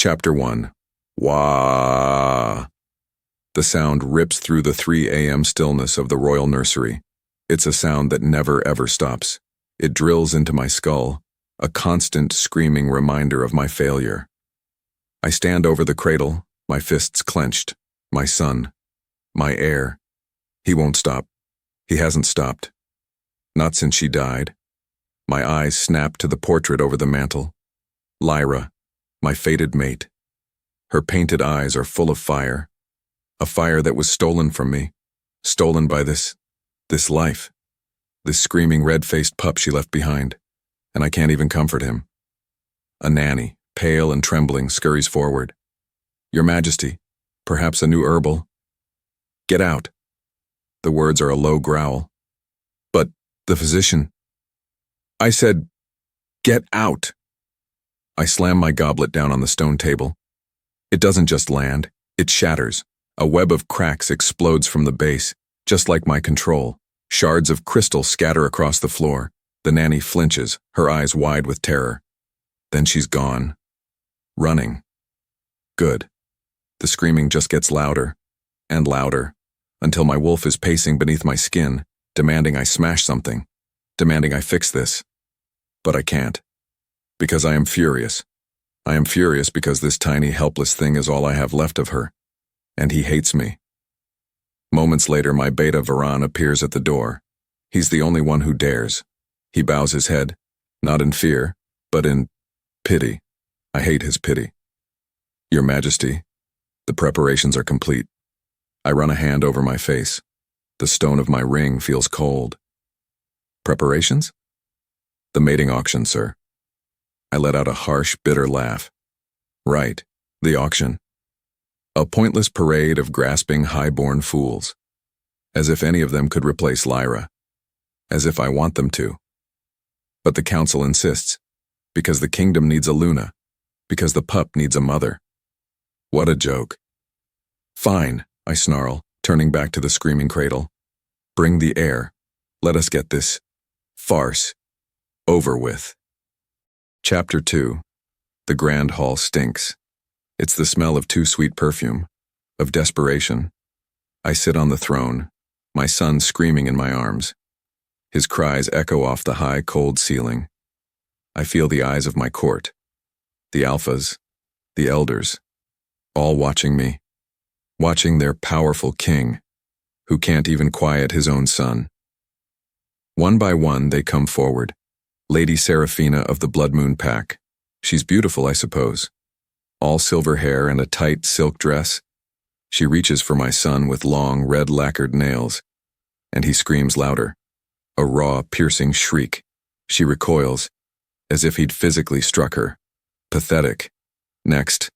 Chapter 1. Wah! The sound rips through the 3 a.m. stillness of the royal nursery. It's a sound that never ever stops. It drills into my skull, a constant screaming reminder of my failure. I stand over the cradle, my fists clenched. My son. My heir. He won't stop. He hasn't stopped. Not since she died. My eyes snap to the portrait over the mantel. Lyra, my fated mate. Her painted eyes are full of fire. A fire that was stolen from me. Stolen by this life. This screaming red-faced pup she left behind. And I can't even comfort him. A nanny, pale and trembling, scurries forward. Your Majesty, perhaps a new herbal. Get out. The words are a low growl. But the physician. I said, get out. I slam my goblet down on the stone table. It doesn't just land, it shatters. A web of cracks explodes from the base, just like my control. Shards of crystal scatter across the floor. The nanny flinches, her eyes wide with terror. Then she's gone. Running. Good. The screaming just gets louder and louder, until my wolf is pacing beneath my skin, demanding I smash something, demanding I fix this. But I can't. Because I am furious. I am furious because this tiny, helpless thing is all I have left of her. And he hates me. Moments later, my beta Varan appears at the door. He's the only one who dares. He bows his head, not in fear, but in pity. I hate his pity. Your Majesty, the preparations are complete. I run a hand over my face. The stone of my ring feels cold. Preparations? The mating auction, sir. I let out a harsh, bitter laugh. Right, the auction. A pointless parade of grasping, high-born fools. As if any of them could replace Lyra. As if I want them to. But the council insists. Because the kingdom needs a Luna. Because the pup needs a mother. What a joke. Fine, I snarl, turning back to the screaming cradle. Bring the heir. Let us get this farce over with. Chapter 2. The grand hall stinks. It's the smell of too sweet perfume, of desperation. I sit on the throne, my son screaming in my arms. His cries echo off the high, cold ceiling. I feel the eyes of my court, the alphas, the elders, all watching me, watching their powerful king, who can't even quiet his own son. One by one, they come forward. Lady Seraphina of the Blood Moon Pack. She's beautiful, I suppose. All silver hair and a tight silk dress. She reaches for my son with long, red lacquered nails, and he screams louder. A raw, piercing shriek. She recoils, as if he'd physically struck her. Pathetic. Next,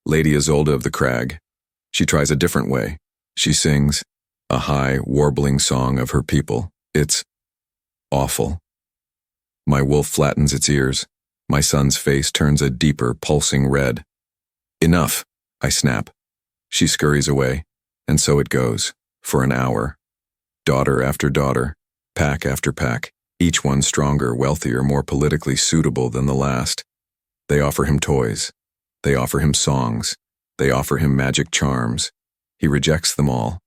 Lady Isolde of the Crag. She tries a different way. She sings a high, warbling song of her people. It's awful. My wolf flattens its ears. My son's face turns a deeper, pulsing red. Enough, I snap. She scurries away, and so it goes, for an hour. Daughter after daughter, pack after pack, each one stronger, wealthier, more politically suitable than the last. They offer him toys. They offer him songs. They offer him magic charms. He rejects them all.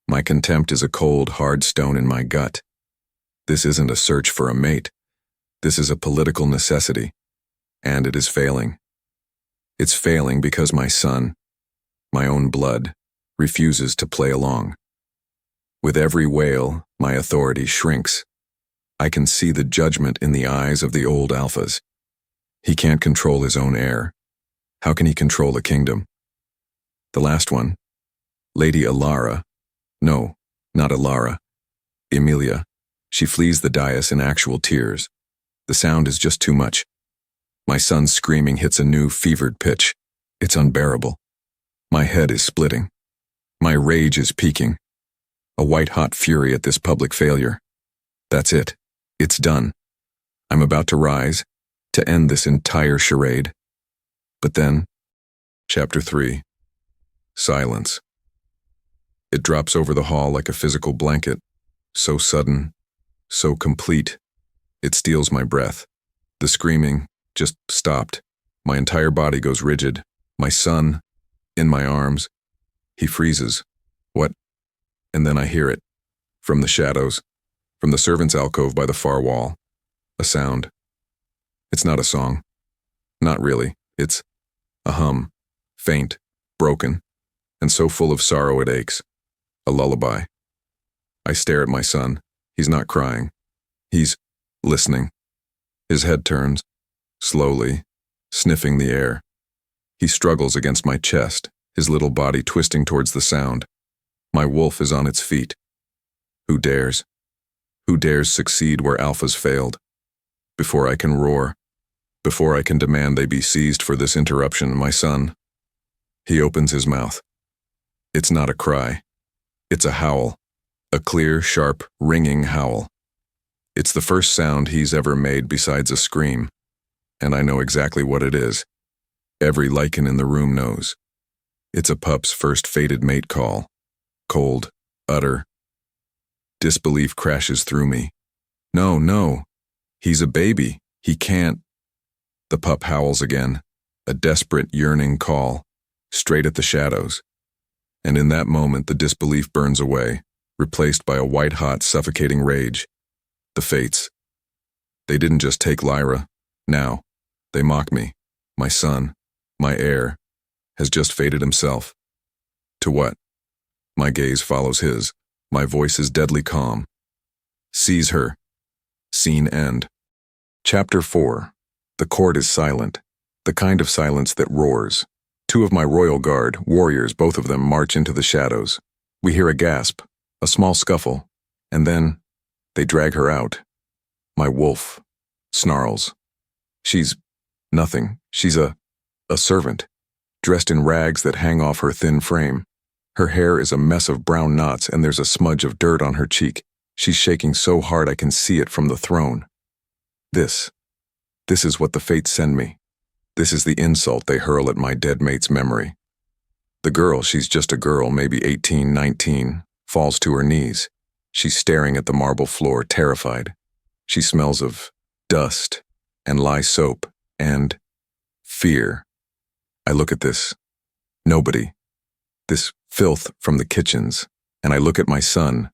My contempt is a cold, hard stone in my gut. This isn't a search for a mate. This is a political necessity, and it is failing. It's failing because my son, my own blood, refuses to play along. With every wail, my authority shrinks. I can see the judgment in the eyes of the old alphas. He can't control his own heir. How can he control a kingdom? The last one, Lady Alara. No, not Alara. Emilia. She flees the dais in actual tears. The sound is just too much. My son's screaming hits a new, fevered pitch. It's unbearable. My head is splitting. My rage is peaking. A white-hot fury at this public failure. That's it. It's done. I'm about to rise, to end this entire charade. But then, Chapter 3. Silence. It drops over the hall like a physical blanket. So sudden, so complete. It steals my breath. The screaming just stopped. My entire body goes rigid. My son, in my arms. He freezes. What? And then I hear it. From the shadows. From the servants' alcove by the far wall. A sound. It's not a song. Not really. It's a hum. Faint. Broken. And so full of sorrow it aches. A lullaby. I stare at my son. He's not crying. He's listening. His head turns, slowly, sniffing the air. He struggles against my chest, his little body twisting towards the sound. My wolf is on its feet. Who dares? Who dares succeed where alphas failed? Before I can roar, before I can demand they be seized for this interruption, my son. He opens his mouth. It's not a cry. It's a howl. A clear, sharp, ringing howl. It's the first sound he's ever made besides a scream, and I know exactly what it is. Every lichen in the room knows. It's a pup's first fated mate call. Cold, utter. Disbelief crashes through me. No, no. He's a baby. He can't. The pup howls again, a desperate, yearning call, straight at the shadows. And in that moment the disbelief burns away, replaced by a white-hot, suffocating rage. The fates. They didn't just take Lyra. Now, they mock me. My son, my heir, has just fated himself. To what? My gaze follows his. My voice is deadly calm. Seize her. Scene end. Chapter 4. The court is silent. The kind of silence that roars. Two of my royal guard, warriors, both of them, march into the shadows. We hear a gasp, a small scuffle, and then they drag her out. My wolf snarls. She's nothing. She's a servant, dressed in rags that hang off her thin frame. Her hair is a mess of brown knots and there's a smudge of dirt on her cheek. She's shaking so hard I can see it from the throne. This is what the fates send me. This is the insult they hurl at my dead mate's memory. The girl, she's just a girl, maybe 18, 19, falls to her knees. She's staring at the marble floor, terrified. She smells of dust and lye soap and fear. I look at this. Nobody. This filth from the kitchens. And I look at my son.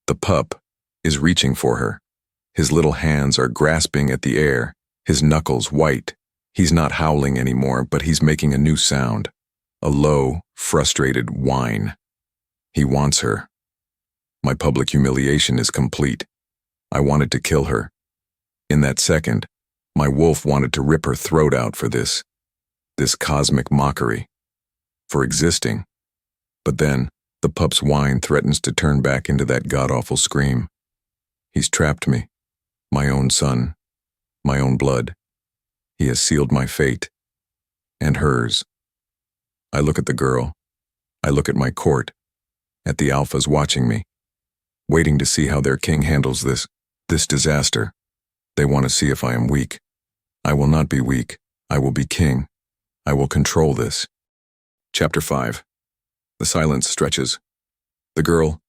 The pup is reaching for her. His little hands are grasping at the air, his knuckles white. He's not howling anymore, but he's making a new sound. A low, frustrated whine. He wants her. My public humiliation is complete. I wanted to kill her. In that second, my wolf wanted to rip her throat out for this cosmic mockery. For existing. But then, the pup's whine threatens to turn back into that god-awful scream. He's trapped me. My own son. My own blood. He has sealed my fate. And hers. I look at the girl. I look at my court. At the alphas watching me. Waiting to see how their king handles this disaster. They want to see if I am weak. I will not be weak. I will be king. I will control this. Chapter 5. The silence stretches. The girl,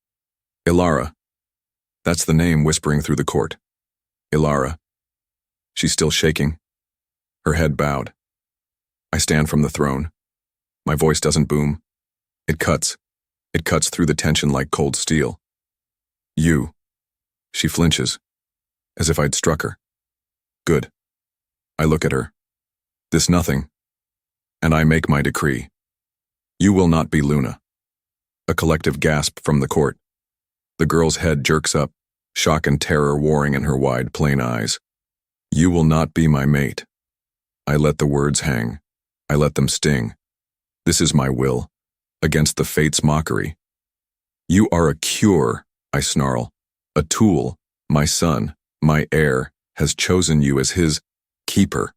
Ilara. That's the name whispering through the court. Ilara. She's still shaking. Her head bowed. I stand from the throne. My voice doesn't boom. It cuts. It cuts through the tension like cold steel. You. She flinches, as if I'd struck her. Good. I look at her. This nothing. And I make my decree. You will not be Luna. A collective gasp from the court. The girl's head jerks up, shock and terror warring in her wide, plain eyes. You will not be my mate. I let the words hang. I let them sting. This is my will, against the fate's mockery. You are a cure, I snarl. A tool. My son, my heir, has chosen you as his keeper,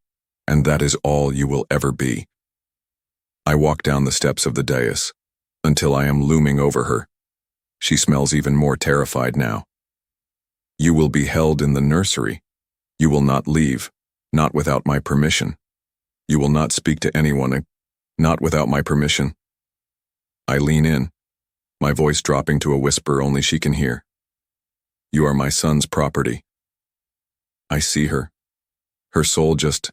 and that is all you will ever be. I walk down the steps of the dais, until I am looming over her. She smells even more terrified now. You will be held in the nursery. You will not leave, not without my permission. You will not speak to anyone, not without my permission. I lean in, my voice dropping to a whisper only she can hear. You are my son's property. I see her. Her soul just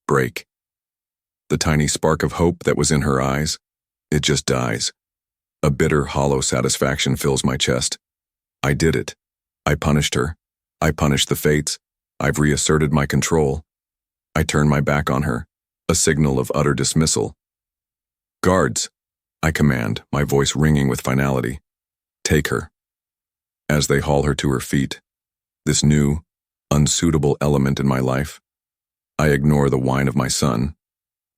break. The tiny spark of hope that was in her eyes, it just dies. A bitter, hollow satisfaction fills my chest. I did it. I punished her. I punished the fates. I've reasserted my control. I turn my back on her, a signal of utter dismissal. Guards, I command, my voice ringing with finality. Take her. As they haul her to her feet, this new, unsuitable element in my life, I ignore the whine of my son.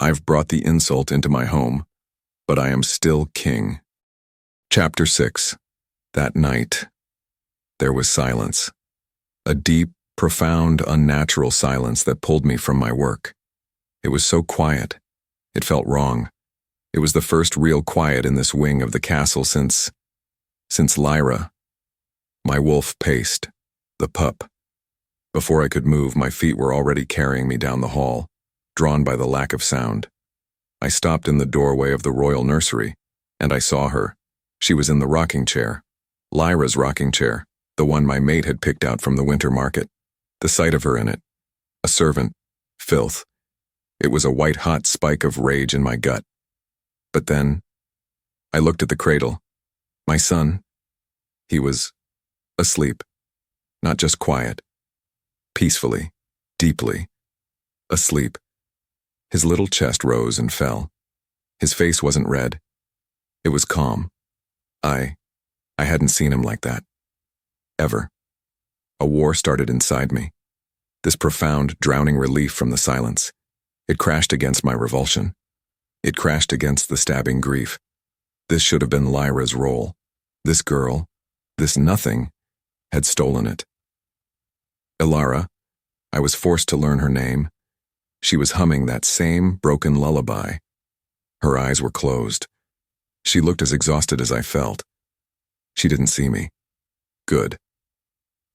I've brought the insult into my home, but I am still king. Chapter 6. That night, there was silence. A deep, profound, unnatural silence that pulled me from my work. It was so quiet. It felt wrong. It was the first real quiet in this wing of the castle since Lyra. My wolf paced, the pup. Before I could move, my feet were already carrying me down the hall, drawn by the lack of sound. I stopped in the doorway of the royal nursery, and I saw her. She was in the rocking chair, Lyra's rocking chair, the one my mate had picked out from the winter market. The sight of her in it, a servant, filth. It was a white-hot spike of rage in my gut. But then, I looked at the cradle. My son, he was asleep, not just quiet, peacefully, deeply, asleep. His little chest rose and fell. His face wasn't red. It was calm. I hadn't seen him like that. Ever. A war started inside me. This profound, drowning relief from the silence. It crashed against my revulsion. It crashed against the stabbing grief. This should have been Lyra's role. This girl, this nothing, had stolen it. Ilara, I was forced to learn her name. She was humming that same broken lullaby. Her eyes were closed. She looked as exhausted as I felt. She didn't see me. Good.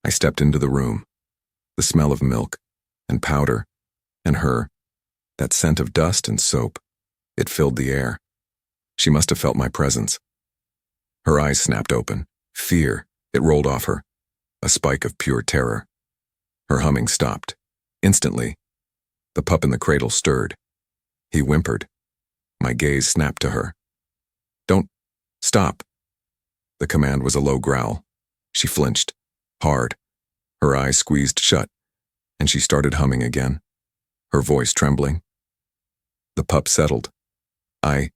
I stepped into the room. The smell of milk, and powder, and her, that scent of dust and soap, it filled the air. She must have felt my presence. Her eyes snapped open. Fear, it rolled off her. A spike of pure terror. Her humming stopped. Instantly, the pup in the cradle stirred. He whimpered. My gaze snapped to her. Don't stop. The command was a low growl. She flinched, hard. Her eyes squeezed shut, and she started humming again, her voice trembling. The pup settled. I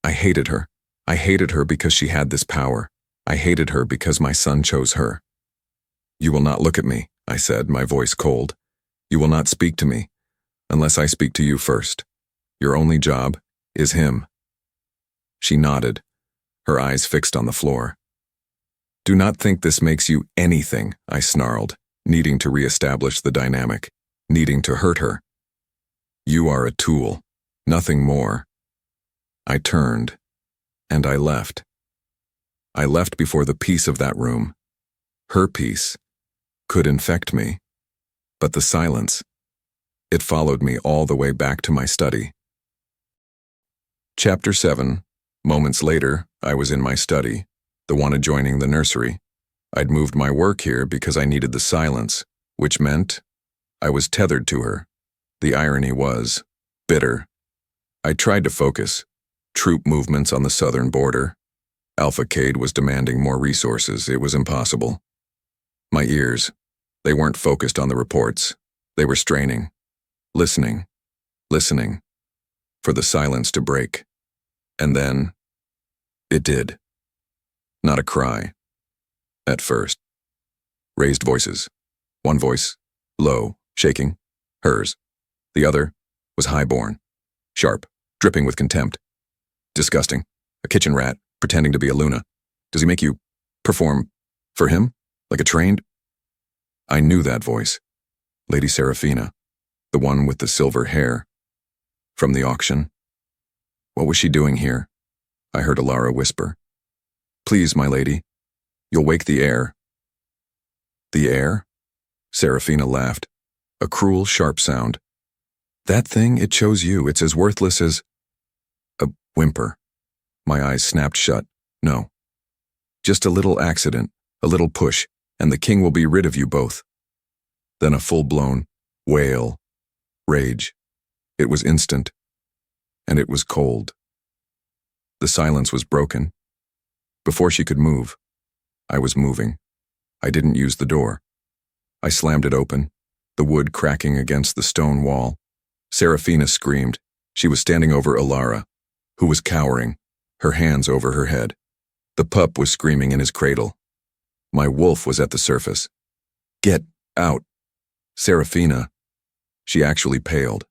hated her. I hated her because she had this power. I hated her because my son chose her. You will not look at me, I said, my voice cold. You will not speak to me, unless I speak to you first. Your only job is him. She nodded, her eyes fixed on the floor. Do not think this makes you anything, I snarled, needing to reestablish the dynamic, needing to hurt her. You are a tool, nothing more. I turned, and I left. I left before the peace of that room, her peace, could infect me. But the silence, it followed me all the way back to my study. Chapter 7. Moments later, I was in my study, the one adjoining the nursery. I'd moved my work here because I needed the silence, which meant I was tethered to her. The irony was bitter. I tried to focus. Troop movements on the southern border. Alpha Cade was demanding more resources. It was impossible. My ears, they weren't focused on the reports. They were straining, listening, for the silence to break. And then, it did. Not a cry. At first. Raised voices. One voice, low, shaking, hers. The other was high-born, sharp, dripping with contempt. Disgusting. A kitchen rat, pretending to be a Luna. Does he make you perform for him? Like a trained? I knew that voice. Lady Seraphina, the one with the silver hair. From the auction. What was she doing here? I heard Ilara whisper. Please, my lady. You'll wake the heir. The heir? Seraphina laughed. A cruel, sharp sound. That thing, it chose you. It's as worthless as... A whimper. My eyes snapped shut. No. Just a little accident, a little push, and the king will be rid of you both. Then a full-blown wail. Rage. It was instant. and it was cold. The silence was broken. Before she could move, I was moving. I didn't use the door. I slammed it open, the wood cracking against the stone wall. Serafina screamed. She was standing over Alara, who was cowering, her hands over her head. The pup was screaming in his cradle. My wolf was at the surface. "Get out, Serafina." She actually paled.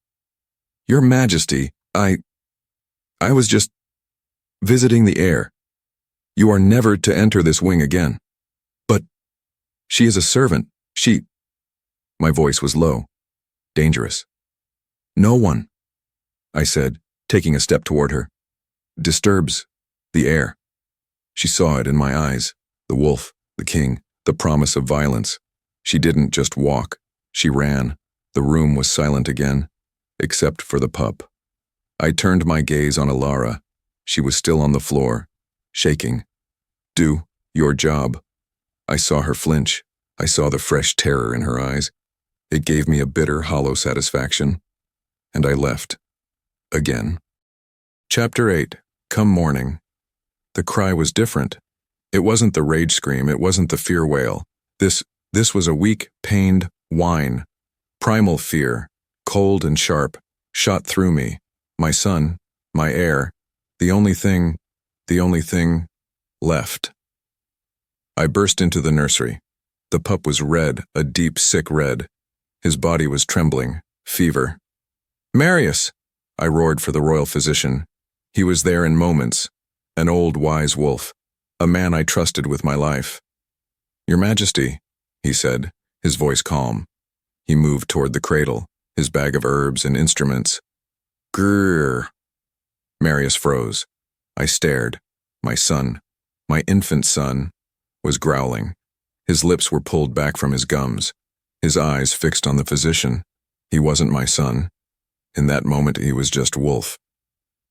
"Your Majesty, I was just visiting the heir. You are never to enter this wing again." "But she is a servant. My voice was low, dangerous. "No one," I said, taking a step toward her, "disturbs the heir." She saw it in my eyes, the wolf, the king, the promise of violence. She didn't just walk, she ran. The room was silent again, except for the pup. I turned my gaze on Alara. She was still on the floor, shaking. "Do your job." I saw her flinch. I saw the fresh terror in her eyes. It gave me a bitter, hollow satisfaction. And I left. Again. Chapter 8. Come morning. The cry was different. It wasn't the rage scream, it wasn't the fear wail. This was a weak, pained whine. Primal fear, cold and sharp, shot through me. My son, my heir, the only thing left. I burst into the nursery. The pup was red, a deep, sick red. His body was trembling, fever. "Marius!" I roared for the royal physician. He was there in moments, an old, wise wolf, a man I trusted with my life. "Your Majesty," he said, his voice calm. He moved toward the cradle, his bag of herbs and instruments. Grrr. Marius froze. I stared. My son, my infant son, was growling. His lips were pulled back from his gums, his eyes fixed on the physician. He wasn't my son. In that moment, he was just Wolf.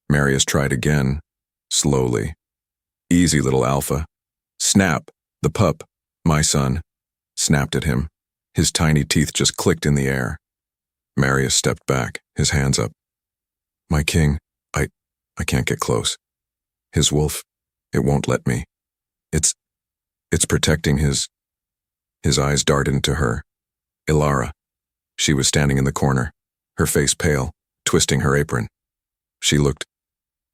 Marius tried again, slowly. "Easy, little alpha." Snap! The pup, my son, snapped at him. His tiny teeth just clicked in the air. Marius stepped back, his hands up. "My king, I can't get close. His wolf, it won't let me. It's protecting his eyes darted into her. Alara. She was standing in the corner, her face pale, twisting her apron. She looked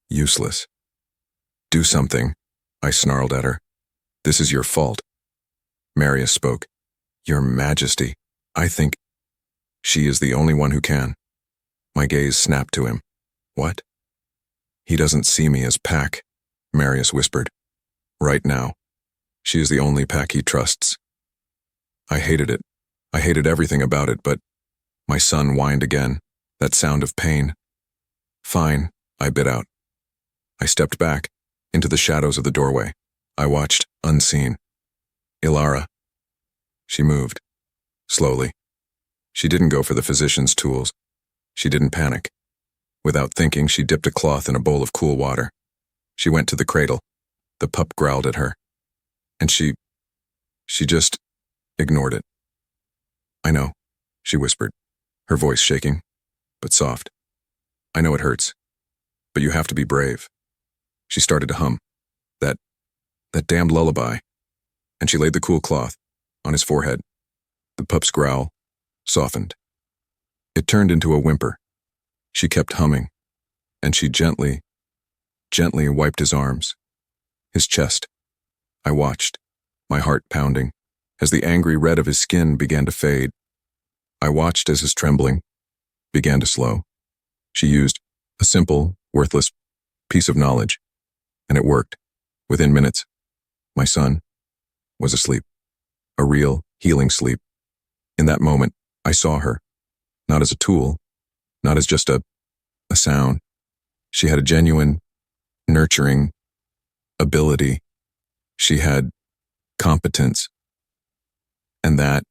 useless. "Do something," I snarled at her. "This is your fault." Marius spoke. "Your Majesty, I think she is the only one who can." My gaze snapped to him. "What?" "He doesn't see me as pack," Marius whispered. "Right now, she is the only pack he trusts." I hated it. I hated everything about it, but my son whined again, that sound of pain. "Fine," I bit out. I stepped back, into the shadows of the doorway. I watched, unseen. Alara. She moved, slowly. She didn't go for the physician's tools. She didn't panic. Without thinking, she dipped a cloth in a bowl of cool water. She went to the cradle. The pup growled at her. And she just ignored it. "I know," she whispered, her voice shaking, but soft. "I know it hurts, but you have to be brave." She started to hum. That damned lullaby. And she laid the cool cloth on his forehead. The pup's growl softened. It turned into a whimper. She kept humming, and she gently wiped his arms, his chest. I watched, my heart pounding, as the angry red of his skin began to fade. I watched as his trembling began to slow. She used a simple, worthless piece of knowledge, and it worked. Within minutes, my son was asleep, a real, healing sleep. In that moment, I saw her, not as a tool, not as just a sound. She had a genuine, nurturing ability. She had competence. And that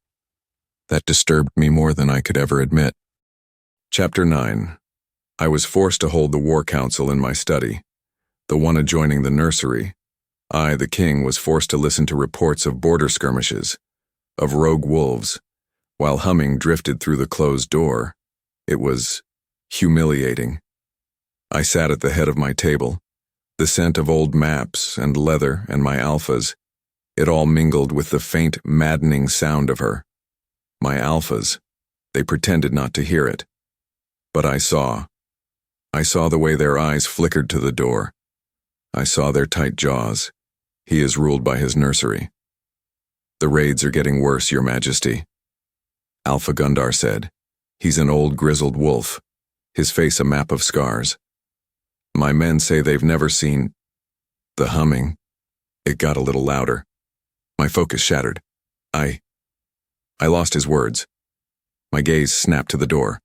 disturbed me more than I could ever admit. Chapter 9. I was forced to hold the war council in my study, the one adjoining the nursery. I, the king, was forced to listen to reports of border skirmishes, of rogue wolves, while humming drifted through the closed door. It was humiliating. I sat at the head of my table. The scent of old maps and leather and my alphas, it all mingled with the faint, maddening sound of her. My alphas, they pretended not to hear it. But I saw. I saw the way their eyes flickered to the door. I saw their tight jaws. He is ruled by his nursery. The raids are getting worse, Your Majesty. Alpha Gundar said. He's an old grizzled wolf, his face a map of scars. My men say they've never seen the humming. It got a little louder. My focus shattered. I lost his words. My gaze snapped to the door.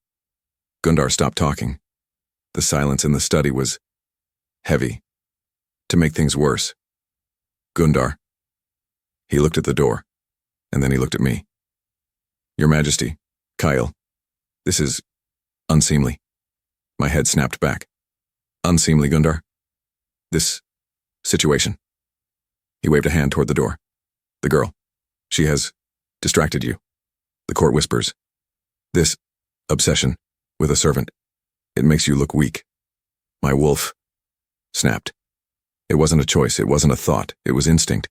Gundar stopped talking. The silence in the study was heavy. To make things worse, Gundar. He looked at the door, and then he looked at me. Your Majesty, Kyle, this is unseemly. My head snapped back. Unseemly, Gundar? This situation. He waved a hand toward the door. The girl. She has distracted you. The court whispers. This obsession with a servant. It makes you look weak. My wolf snapped. It wasn't a choice, it wasn't a thought, it was instinct.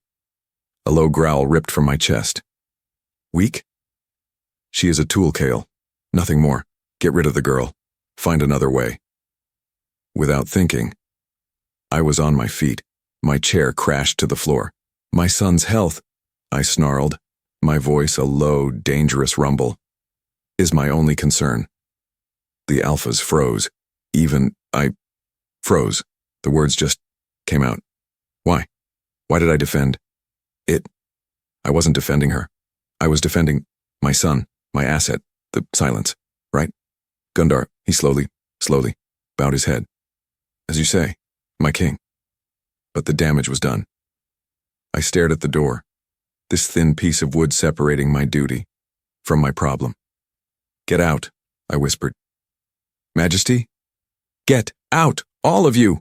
A low growl ripped from my chest. Weak? She is a tool, Kale. Nothing more. Get rid of the girl. Find another way. Without thinking, I was on my feet. My chair crashed to the floor. My son's health, I snarled, my voice a low, dangerous rumble, is my only concern. The alphas froze. Even I froze. The words just came out. Why? Why did I defend it? I wasn't defending her. I was defending my son, my asset, the silence, right? Gundar, he slowly bowed his head. As you say, my king. But the damage was done. I stared at the door, this thin piece of wood separating my duty from my problem. Get out, I whispered. Majesty? Get out, all of you!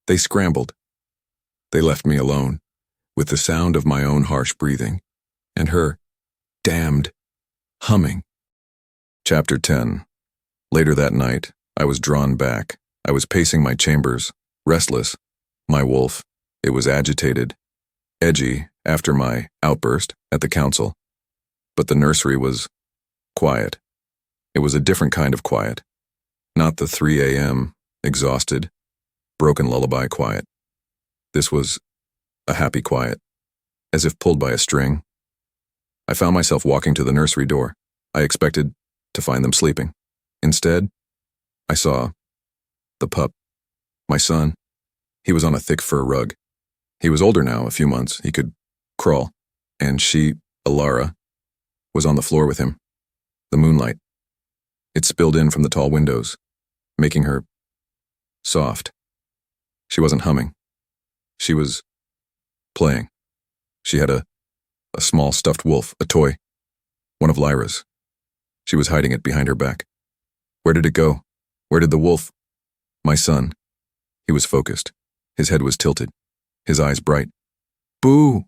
They scrambled. They left me alone, with the sound of my own harsh breathing, and her damned humming. Chapter 10. Later that night, I was drawn back. I was pacing my chambers, restless. My wolf, it was agitated, edgy after my outburst at the council. But the nursery was quiet. It was a different kind of quiet. Not the 3 a.m., exhausted, broken lullaby quiet. This was a happy quiet, as if pulled by a string. I found myself walking to the nursery door. I expected to find them sleeping. Instead, I saw the pup, my son. He was on a thick fur rug. He was older now, a few months. He could crawl. And she, Alara, was on the floor with him. The moonlight. It spilled in from the tall windows, making her soft. She wasn't humming. She was playing. She had a small stuffed wolf, a toy, one of Lyra's. She was hiding it behind her back. Where did it go? Where did the wolf? My son. He was focused. His head was tilted, his eyes bright. Boo!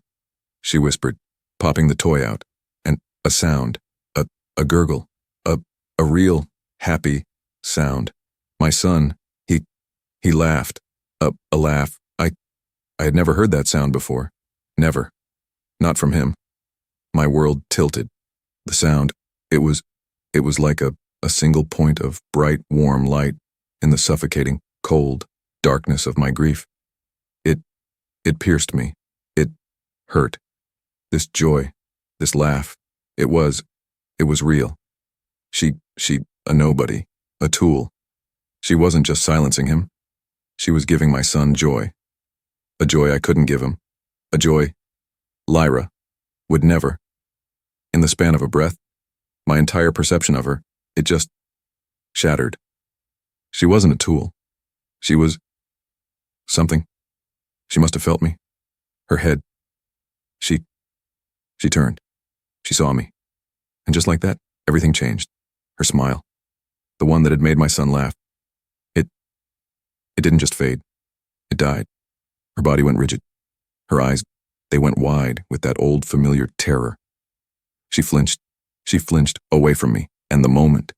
She whispered, popping the toy out, and a sound, a gurgle, a real, happy sound. My son, he laughed, a laugh. I had never heard that sound before. Never. Not from him. My world tilted. The sound, it was like a single point of bright, warm light in the suffocating, cold darkness of my grief. It pierced me. It hurt. This joy, this laugh, it was real. She, a nobody, a tool. She wasn't just silencing him. She was giving my son joy. A joy I couldn't give him. A joy Lyra would never. In the span of a breath, my entire perception of her, it just shattered. She wasn't a tool. She was something. She must have felt me. Her head. She turned. She saw me. And just like that, everything changed. Her smile. The one that had made my son laugh. It didn't just fade. It died. Her body went rigid. Her eyes, they went wide with that old familiar terror. She flinched. She flinched away from me, and the moment,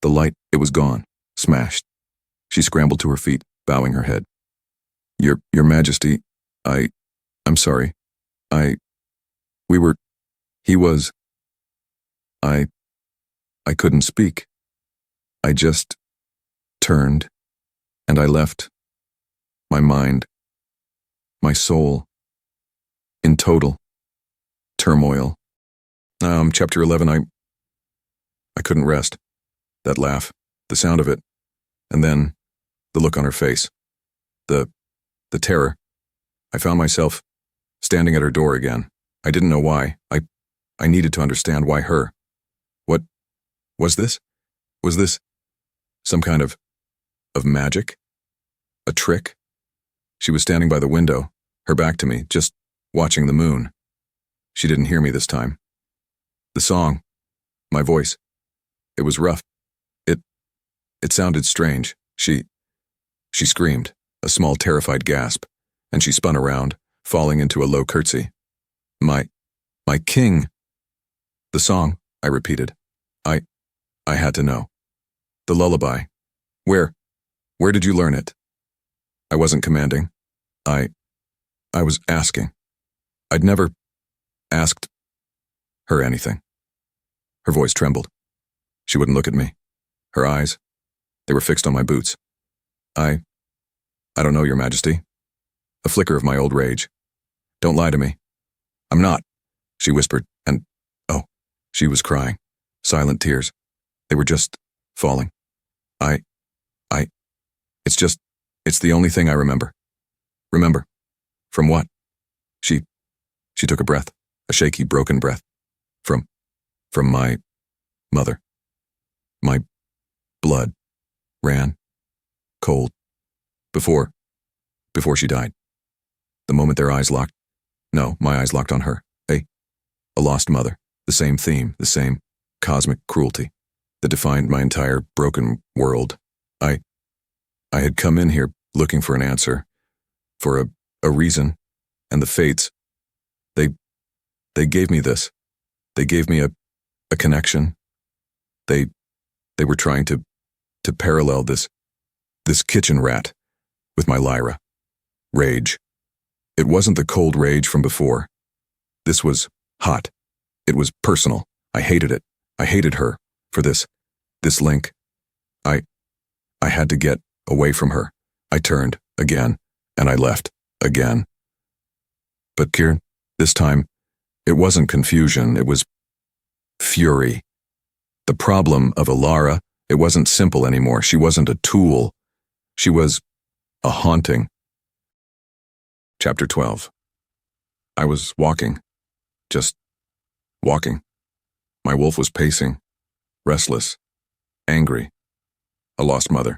the light, it was gone, smashed. She scrambled to her feet, bowing her head. Your Majesty, I'm sorry. We were, he was, I couldn't speak. I just turned, and I left. My mind, my soul, in total turmoil. Chapter 11, I couldn't rest. That laugh, the sound of it, and then the look on her face, the terror. I found myself standing at her door again. I didn't know why. I needed to understand why her. What was this? Was this some kind of magic? A trick? She was standing by the window, her back to me, just watching the moon. She didn't hear me this time. The song, my voice, it was rough. It sounded strange. She screamed, a small terrified gasp, and she spun around, falling into a low curtsy. My king. The song, I repeated. I had to know. The lullaby. Where did you learn it? I wasn't commanding. I was asking. I'd never asked her anything. Her voice trembled. She wouldn't look at me. Her eyes, they were fixed on my boots. I don't know, Your Majesty. A flicker of my old rage. Don't lie to me. I'm not, she whispered, and, oh, she was crying. Silent tears. They were just falling. It's the only thing I remember. Remember? From what? She took a breath, a shaky, broken breath. From my mother. My blood ran cold before she died. The moment their eyes locked, no, my eyes locked on her. A lost mother. The same theme, the same cosmic cruelty that defined my entire broken world. I had come in here looking for an answer, for a reason, and the fates, they gave me this. They gave me a connection. They were trying to parallel this kitchen rat with my Lyra. Rage. It wasn't the cold rage from before. This was hot. It was personal. I hated it. I hated her for this link. I had to get away from her. I turned again, and I left again. But Kieran, this time, it wasn't confusion, it was fury. The problem of Alara, it wasn't simple anymore. She wasn't a tool. She was a haunting. Chapter 12. I was walking. Just walking. My wolf was pacing, restless, angry. A lost mother.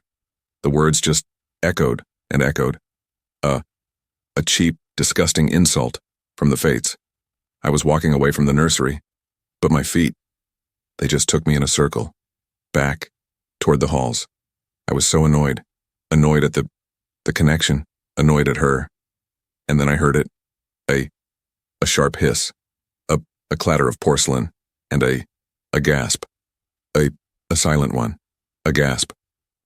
The words just echoed and echoed. A cheap, disgusting insult from the fates. I was walking away from the nursery, but my feet, they just took me in a circle, back, toward the halls. I was so annoyed at the connection, annoyed at her. And then I heard it, a sharp hiss, a clatter of porcelain, and a gasp, a silent one, a gasp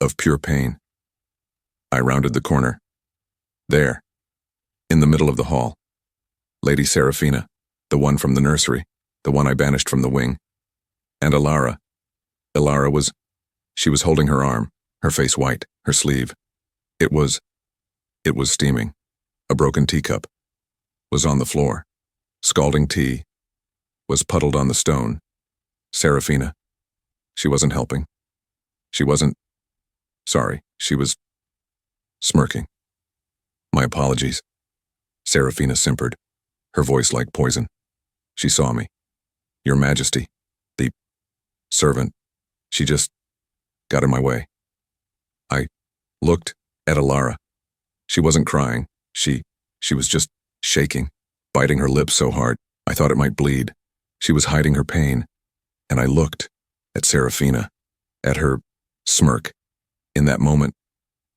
of pure pain. I rounded the corner. There, in the middle of the hall, Lady Seraphina, the one from the nursery, the one I banished from the wing, and Alara. Alara was holding her arm, her face white, her sleeve. It was steaming. A broken teacup was on the floor. Scalding tea was puddled on the stone. Seraphina, she wasn't helping. She wasn't sorry. She was smirking. My apologies. Seraphina simpered, her voice like poison. She saw me. Your Majesty, the servant, she just got in my way. I looked at Alara. She wasn't crying. She was just shaking, biting her lips so hard I thought it might bleed. She was hiding her pain, and I looked at Seraphina, at her smirk. In that moment,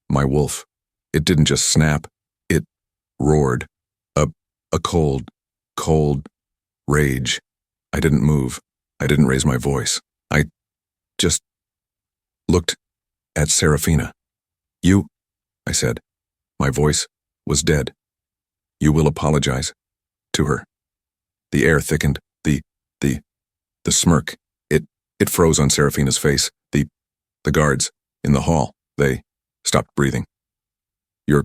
my wolf, it didn't just snap, it roared. A cold rage. I didn't move. I didn't raise my voice. I just looked at Seraphina. You, I said. My voice was dead. You will apologize to her. The air thickened. The smirk. It froze on Serafina's face. The guards in the hall, they stopped breathing. Your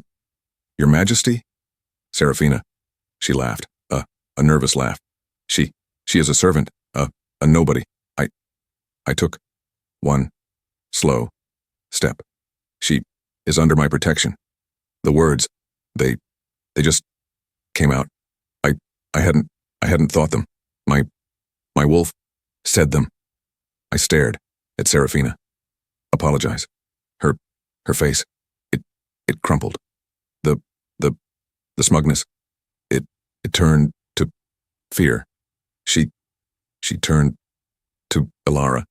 Majesty? Serafina. She laughed, a nervous laugh. She is a servant, a nobody. I took one slow step. She is under my protection. The words, they just came out. I hadn't thought them. My wolf said them. I stared at Serafina. Apologize. Her face, it crumpled. The smugness, it turned to fear. She turned to Ilara.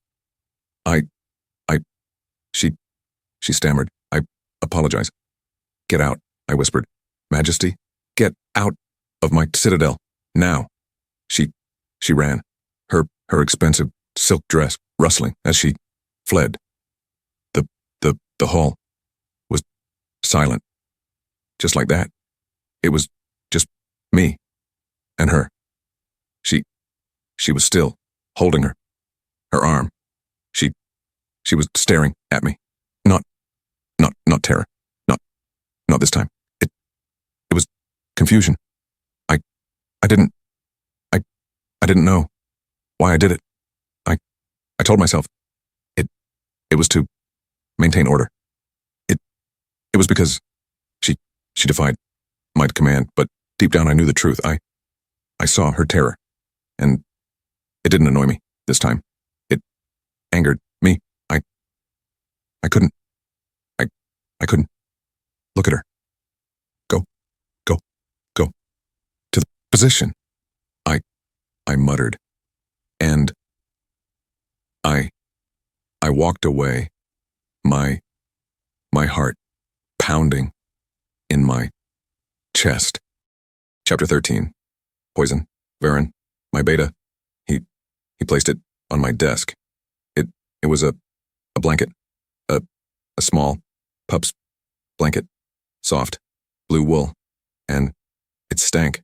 She stammered. I apologize. Get out, I whispered. Majesty, get out of my citadel, now. She ran, her expensive silk dress rustling as she fled. The hall was silent. Just like that. It was just me and her. She was still holding her arm. She was staring at me. Not terror. Not this time. It was confusion. I didn't know why I did it. I told myself it was to maintain order. It was because she defied my command, but deep down I knew the truth. I saw her terror, and it didn't annoy me this time. It angered me. I couldn't look at her. Go to the position. I muttered, and I walked away, my heart pounding in my chest. Chapter 13. Poison. Varen. My beta. He placed it on my desk. It was a blanket. A small pup's blanket. Soft. Blue wool. And it stank.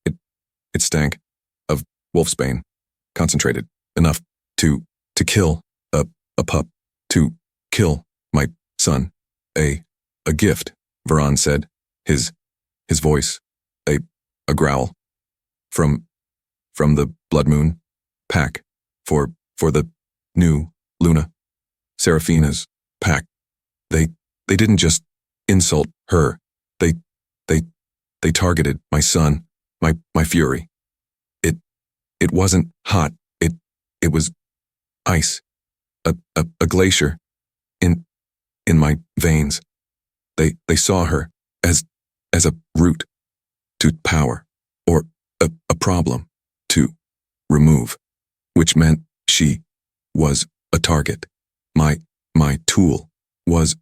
It stank of wolfsbane. Concentrated. Enough to kill a pup. To kill my son. A gift, Varan said. His voice. A growl. From the Blood Moon pack. For the new Luna. Serafina's pack. They didn't just insult her. They targeted my son, my fury. It wasn't hot. It was ice. A glacier in my veins. They saw her as a root to power, or a problem to remove, which meant she was a target. My tool was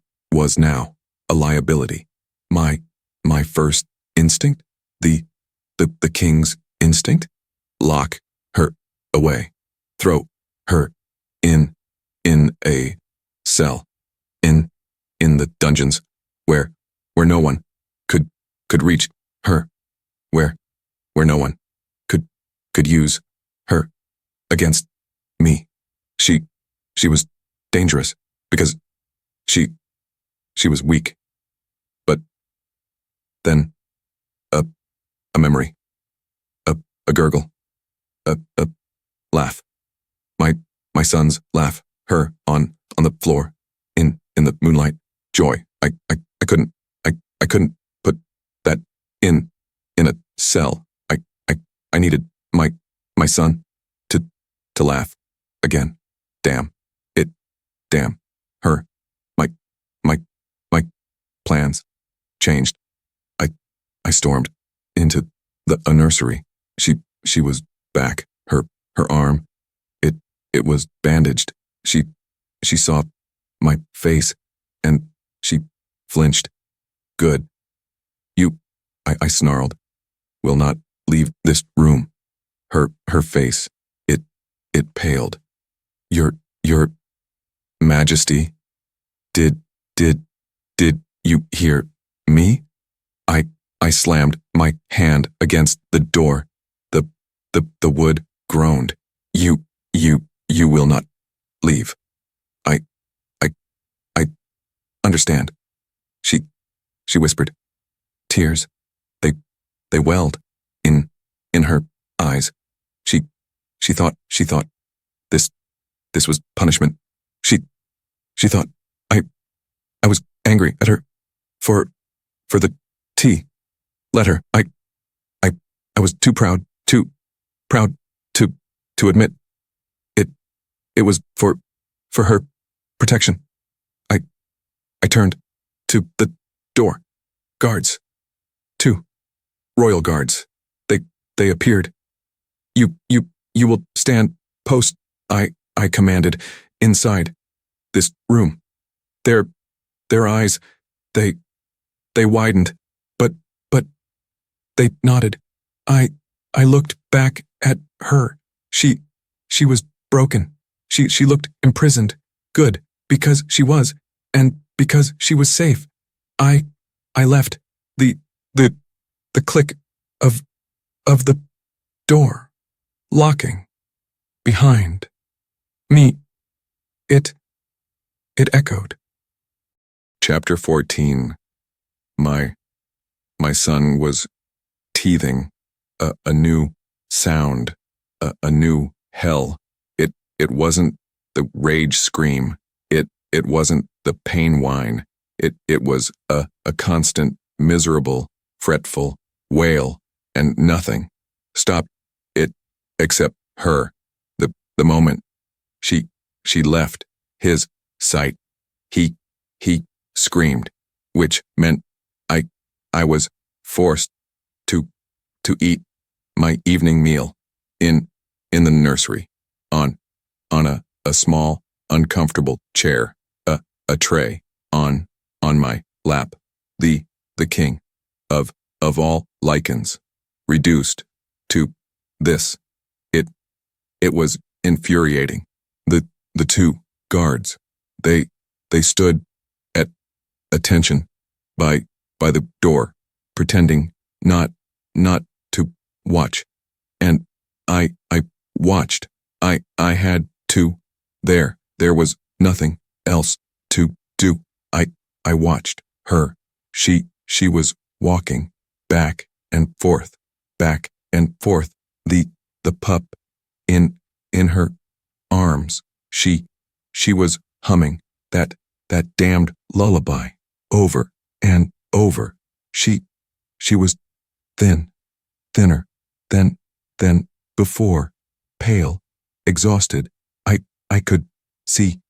now a liability. My first instinct, the king's instinct, lock her away, throw her in a cell, in the dungeons where no one could reach her, where no one could use her against me. She was dangerous because she was weak. But then a memory, a gurgle, a laugh. My son's laugh, her on the floor, in the moonlight, joy. I couldn't put that in a cell. I needed my son to laugh again. Damn it. Damn her. My plans changed. I stormed into a nursery. She was back. Her arm, it was bandaged. She saw my face, and she flinched. Good. I snarled. Will not leave this room. Her face, it paled. Your Majesty, did You hear me? I slammed my hand against the door. The wood groaned. You will not leave. I understand. She whispered. Tears, they welled in her eyes. She thought this was punishment. She thought I was angry at her for the tea letter. I was too proud to admit it. It was for her protection. I turned to the door. Guards. 2 royal guards. They appeared. You will stand post, I commanded, inside this room. Their eyes, they widened, but they nodded. I looked back at her. She was broken. She looked imprisoned. Good, because she was, and because she was safe. I left. The click of the door locking behind me. It echoed. Chapter 14. My son was teething, a new sound, a new hell. It wasn't the rage scream. It wasn't the pain whine. It was a constant, miserable, fretful wail, and nothing stopped it except her. The moment she left his sight, he screamed, which meant I was forced to eat my evening meal in the nursery on a small, uncomfortable chair, a tray on my lap. The king of all lichens, reduced to this. It was infuriating. The 2 guards, they stood at attention by the door, pretending not to watch. And I watched. I had to. There was nothing else to do. I watched her. She was walking back and forth, the pup in her arms. She was humming that damned lullaby over and over. She was thinner than before, pale, exhausted. I could see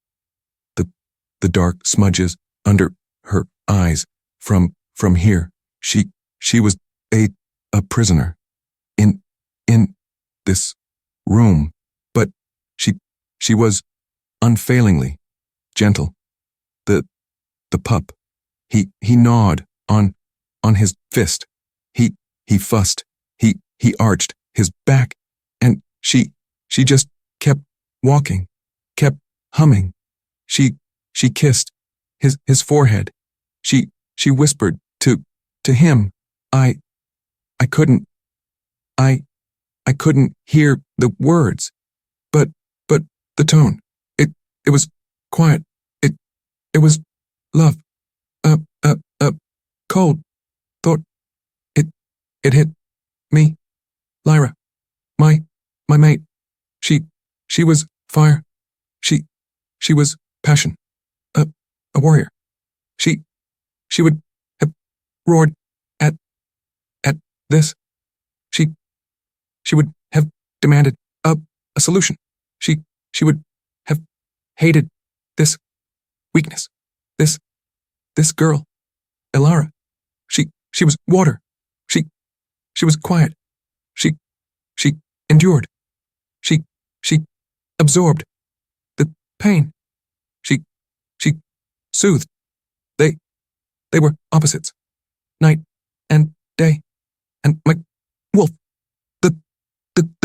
the dark smudges under her eyes from here. She was a prisoner in this room, but she was unfailingly gentle. The pup, he gnawed on his fist. He fussed. He arched his back, and she just kept walking, kept humming. She kissed his forehead. She whispered to him. I couldn't hear the words, but the tone. It was quiet. It was love. Cold thought. It hit me. Lyra, my mate. She was fire. She was passion. A warrior. She would have roared at this. She would have demanded a solution. She would have hated this weakness. This girl, Elara. She was water. She was quiet. She endured. She absorbed the pain. She soothed. They were opposites, night and day. And my wolf, the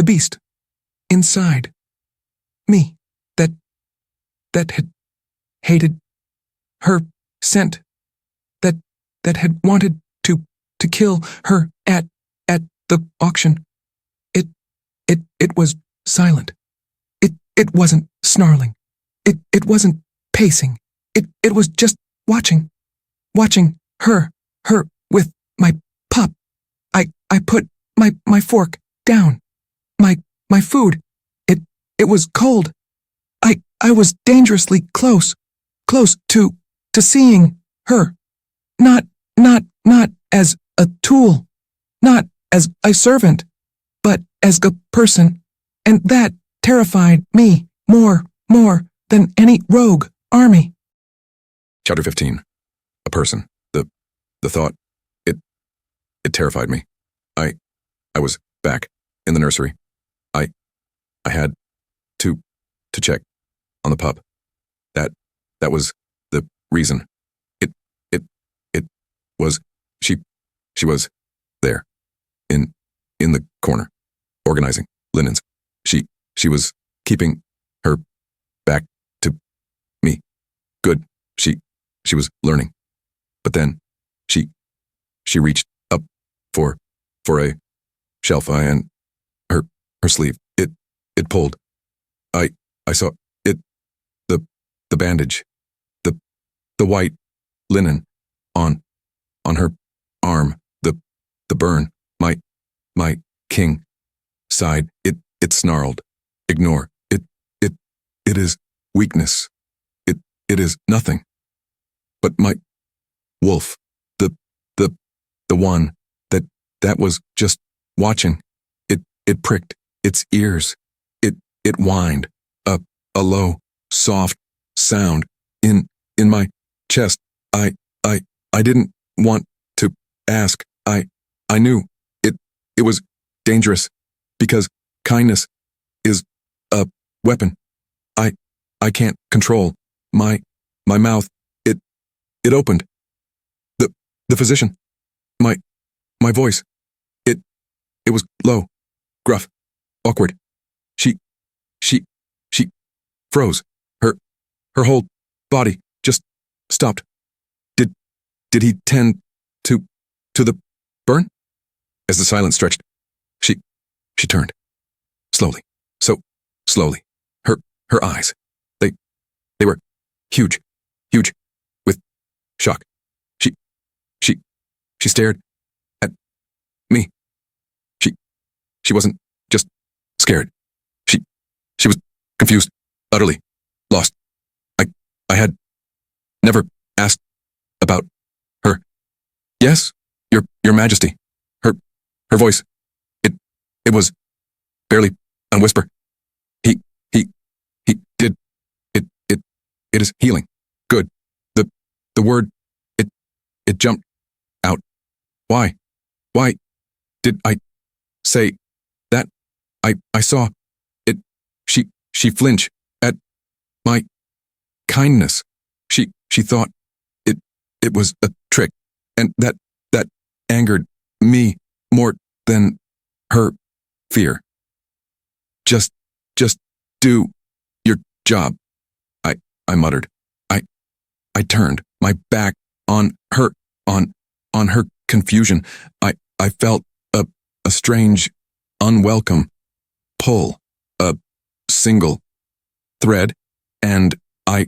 beast, inside me, that had hated her scent, that that had wanted to kill her at the auction. It was silent. It wasn't snarling. It wasn't pacing. It was just watching her with my pup. I put my fork down. My food. It was cold. I was dangerously close to seeing her. Not as a tool, not as a servant, but as a person, and that terrified me more than any rogue army. Chapter 15. A person. The thought, it terrified me. I was back in the nursery. I had to check on the pup. That was the reason. It was, she was there, in the corner, organizing linens. She was keeping her back to me. Good. She was learning. But then she reached up for a shelf and her sleeve. It pulled. I saw it, the bandage, the white linen on her arm, the burn. My king sighed. It snarled. Ignore. It is weakness. It is nothing. But my wolf, the one that was just watching, it pricked its ears. It whined a low, soft sound in my chest. I didn't want to ask. I knew it was dangerous, because kindness is a weapon. I can't control my mouth. It opened. The physician. My voice. It was low, gruff, awkward. She froze. Her whole body just stopped. Did he tend to the burn? As the silence stretched, she turned. Slowly. So slowly. Her eyes. They were huge with shock. She stared at me. She wasn't just scared. She was confused, utterly lost. I had never asked about her. Yes, your Majesty. Her voice. It was barely a whisper. He did it is healing. Good. The word it jumped out. Why did I say that? I saw it. She flinched at my kindness. She thought it was a trick, and that angered me more than her fear. Just do your job, I muttered. I turned my back on her confusion. I felt a strange, unwelcome pull, a single thread, and I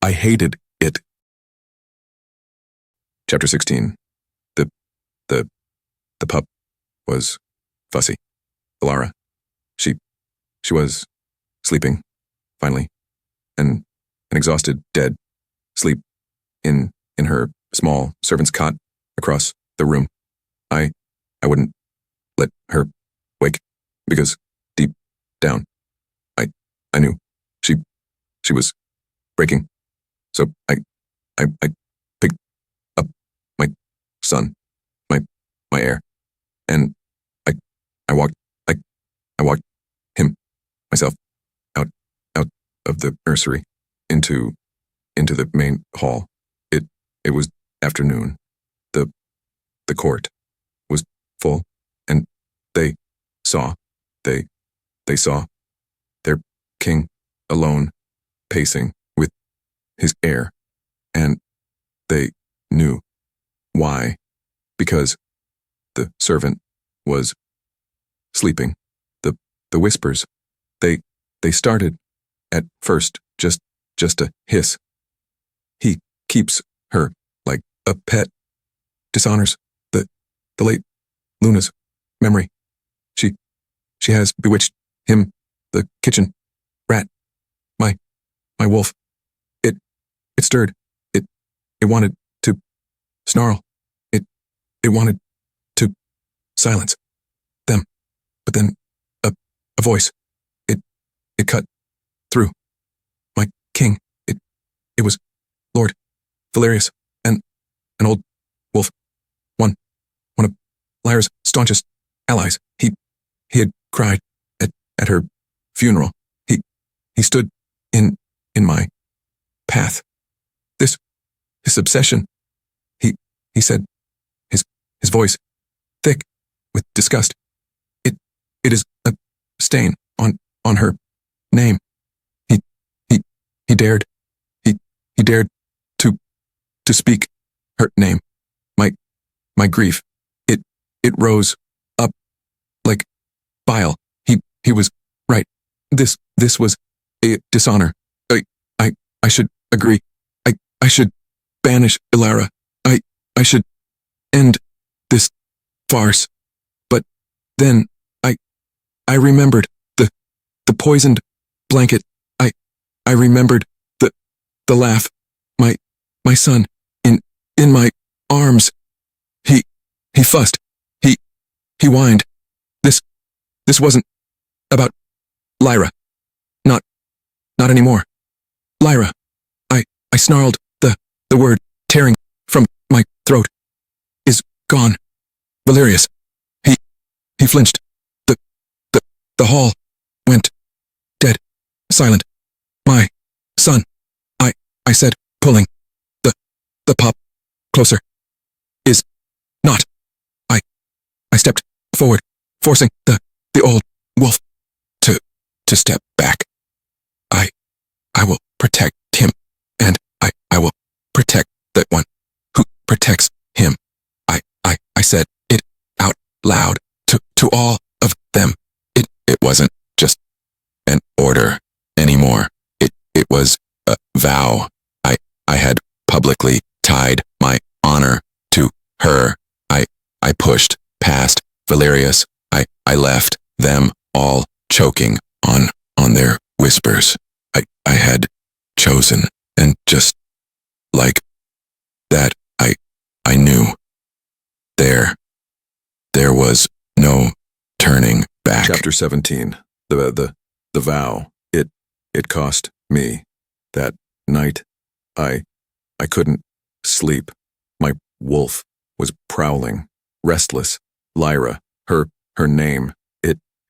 hated it. Chapter 16. The pup was fussy. Alara. She was sleeping, finally, an exhausted, dead sleep in her small servant's cot across the room. I wouldn't let her wake, because deep down, I knew she was breaking. So I picked up my son, my heir, and I walked him myself out of the nursery into the main hall. It was afternoon. The court was full, and they saw their king alone, pacing with his heir, and they knew Why? Because the servant was sleeping. The whispers, they started at first just a hiss. He keeps her like a pet, dishonors the late Luna's memory. She has bewitched him, the kitchen rat, my wolf. It stirred. It wanted to snarl. It wanted to silence them. But then a voice. It cut through. My king. It was Lord Valerius, and an old wolf. One of Lyra's staunchest allies. He had cried at her funeral. He stood in my path. This obsession. He said, his voice thick with disgust. It is a stain on her name. He dared. He dared to speak her name. My grief. It rose up like bile. He was right. This was a dishonor. I should agree. I should banish Ilara. I should end this farce. But then I remembered the poisoned blanket. I remembered the laugh. My son in my arms. He fussed. He whined. This wasn't about Lyra. Not anymore. Lyra. I snarled. The word tearing from my throat is gone. Valerius. He flinched. The hall went dead silent. My son. I said, pulling the pup closer. Is not. I stepped forward, forcing the old wolf to step back. I will protect him, and I will protect the one who protects him. I said it out loud to all of them. It wasn't just an order anymore. It was a vow. I had publicly tied my honor to her. I pushed past Valerius. I left them all choking on their whispers. I had chosen, and just like that, I knew there was no turning back. Chapter 17. The vow. It cost me. That night, I couldn't sleep. My wolf was prowling, restless. Lyra, her name.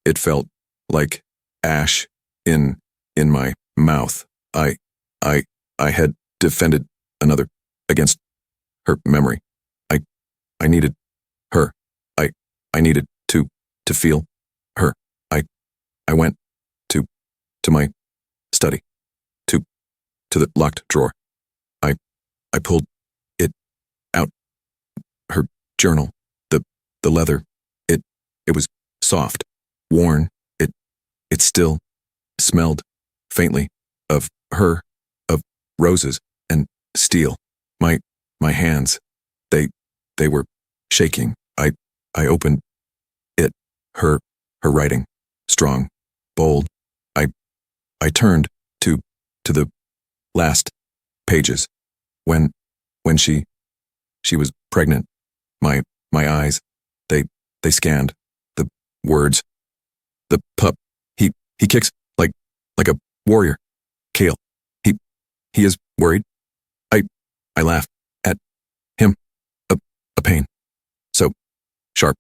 It felt like ash in my mouth. I had defended another against her memory. I needed her. I needed to feel her. I went to my study, to the locked drawer. I pulled it out. Her journal, the leather. It was soft, worn. It still smelled faintly of her, of roses and steel. My hands, they were shaking. I opened it. Her writing, strong, bold. I turned to the last pages. When she was pregnant, my eyes, they scanned the words. The pup, he kicks like a warrior. Kale, he is worried. I laughed at him. A pain so sharp,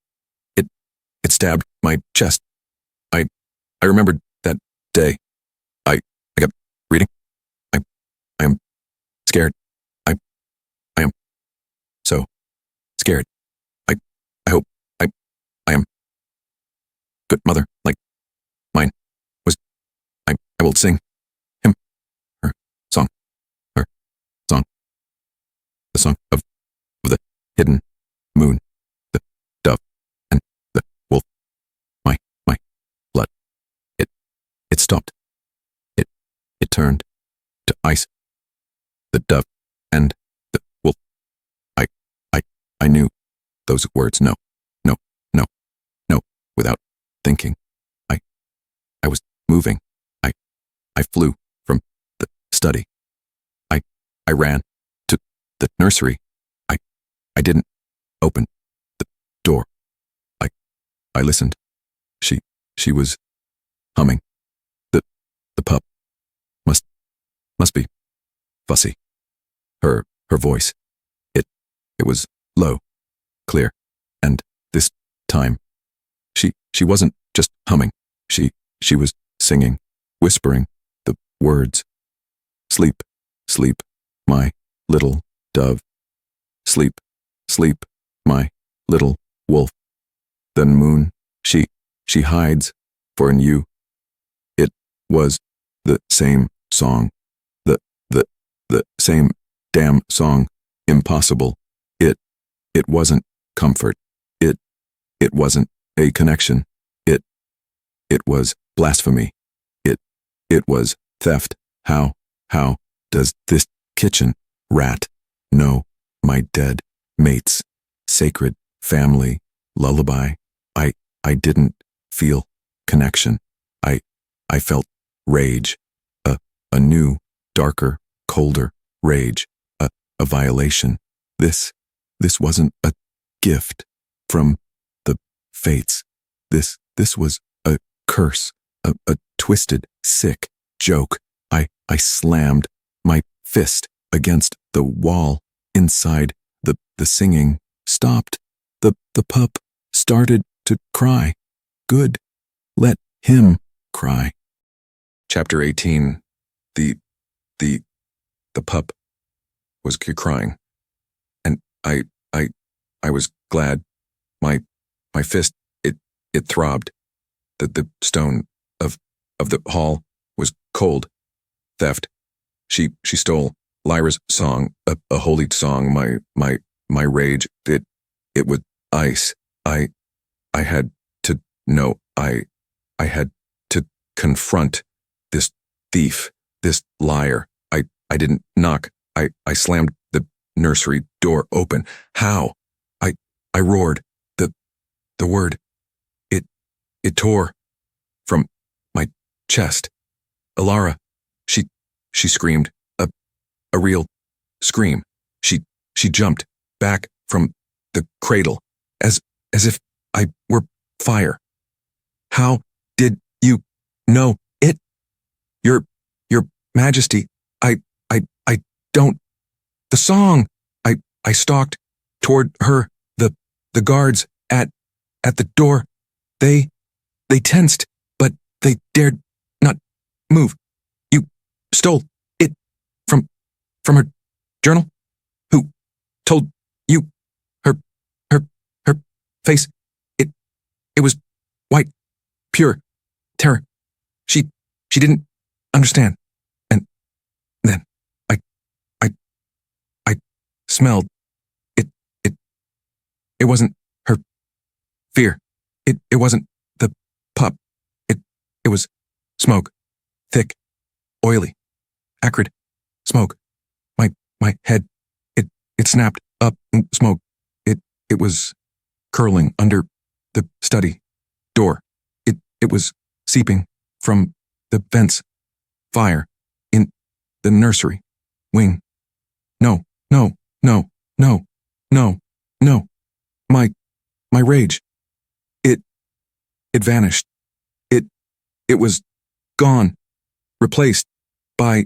it stabbed my chest. I remembered that day. I kept reading. I am scared. I am so scared. I hope I am good mother like mine was. I will sing him her song, the song of the hidden moon, the dove, and the wolf. My blood. It stopped. It turned to ice. The dove and the wolf. I knew those words. No, no, no, no, without thinking. I was moving. I flew from the study. I ran to the nursery. I didn't open the door. I listened. She was humming. The pup must be fussy. Her voice. It was low, clear, and this time she wasn't just humming. She was singing, whispering the words. Sleep, sleep, my little dove. Sleep, sleep, my little wolf. The moon, she hides for you. It was the same song. The same damn song. Impossible. It wasn't comfort. It wasn't a connection. It was blasphemy. It was theft. How does this kitchen rat know my dead mate's sacred family lullaby? I didn't feel connection. I felt rage. A new, darker, colder rage. A violation. This wasn't a gift from the fates. This was a curse. A twisted, sick joke. I slammed my fist against the wall. Inside, the singing stopped. The pup started to cry. Good. Let him cry. Chapter 18. The pup was crying, and I was glad. My fist, it throbbed. The stone of the hall was cold. Theft. She stole Lyra's song, a holy song. My rage. It was ice. I had to know. I had to confront this thief, this liar. I didn't knock. I slammed the nursery door open. How? I roared. The word. It tore from my chest. Alara. She screamed. A real scream. She jumped back from the cradle as if I were fire. How did you know it? Your Majesty, I don't. The song. I stalked toward her. The guards at the door. They tensed, but they dared not move. You stole it from her journal? Who told you? Her face. It was white, pure terror. She didn't understand. And then I smelled it. It wasn't her fear. It wasn't the pup. It was smoke. Thick, oily, acrid smoke. My head, it snapped up in smoke. It was curling under the study door. It was seeping from the vents. Fire in the nursery wing. No. My rage. It vanished. It was gone, replaced by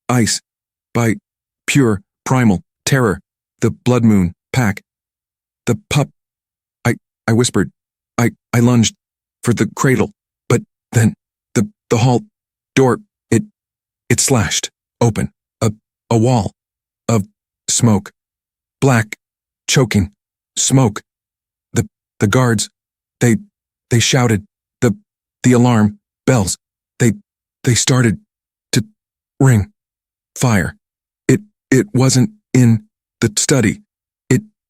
ice, by pure primal terror. The blood moon pack. The pup. I whispered. I lunged for the cradle, but then the hall door, it slashed open. A wall of smoke. Black, choking smoke. The guards, they shouted. The alarm bells, they started to ring. Fire. It wasn't in the study.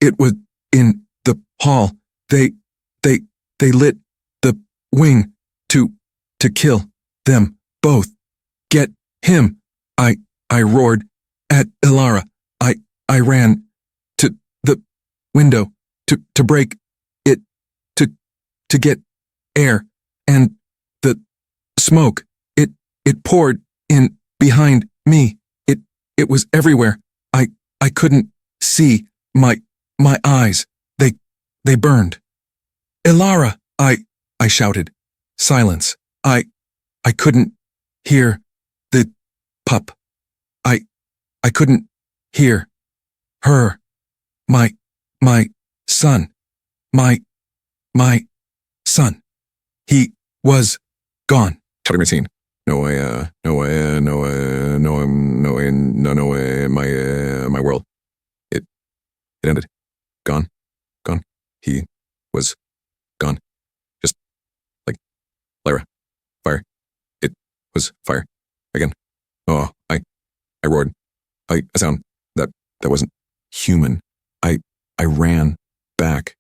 It was in the hall. They lit the wing to kill them both. Get him. I roared at Ilara. I ran to the window to break it, to get air, and the smoke, it poured in behind me. It was everywhere. I couldn't see. My eyes, they burned. Ilara, I shouted. Silence. I couldn't hear the pup. I couldn't hear her. My son. My son. He was gone. Cutting routine. No way, my world. It ended. Gone. He was gone. Just like Lyra. Fire. It was fire. Again. Oh, I roared. A sound that wasn't human. I ran back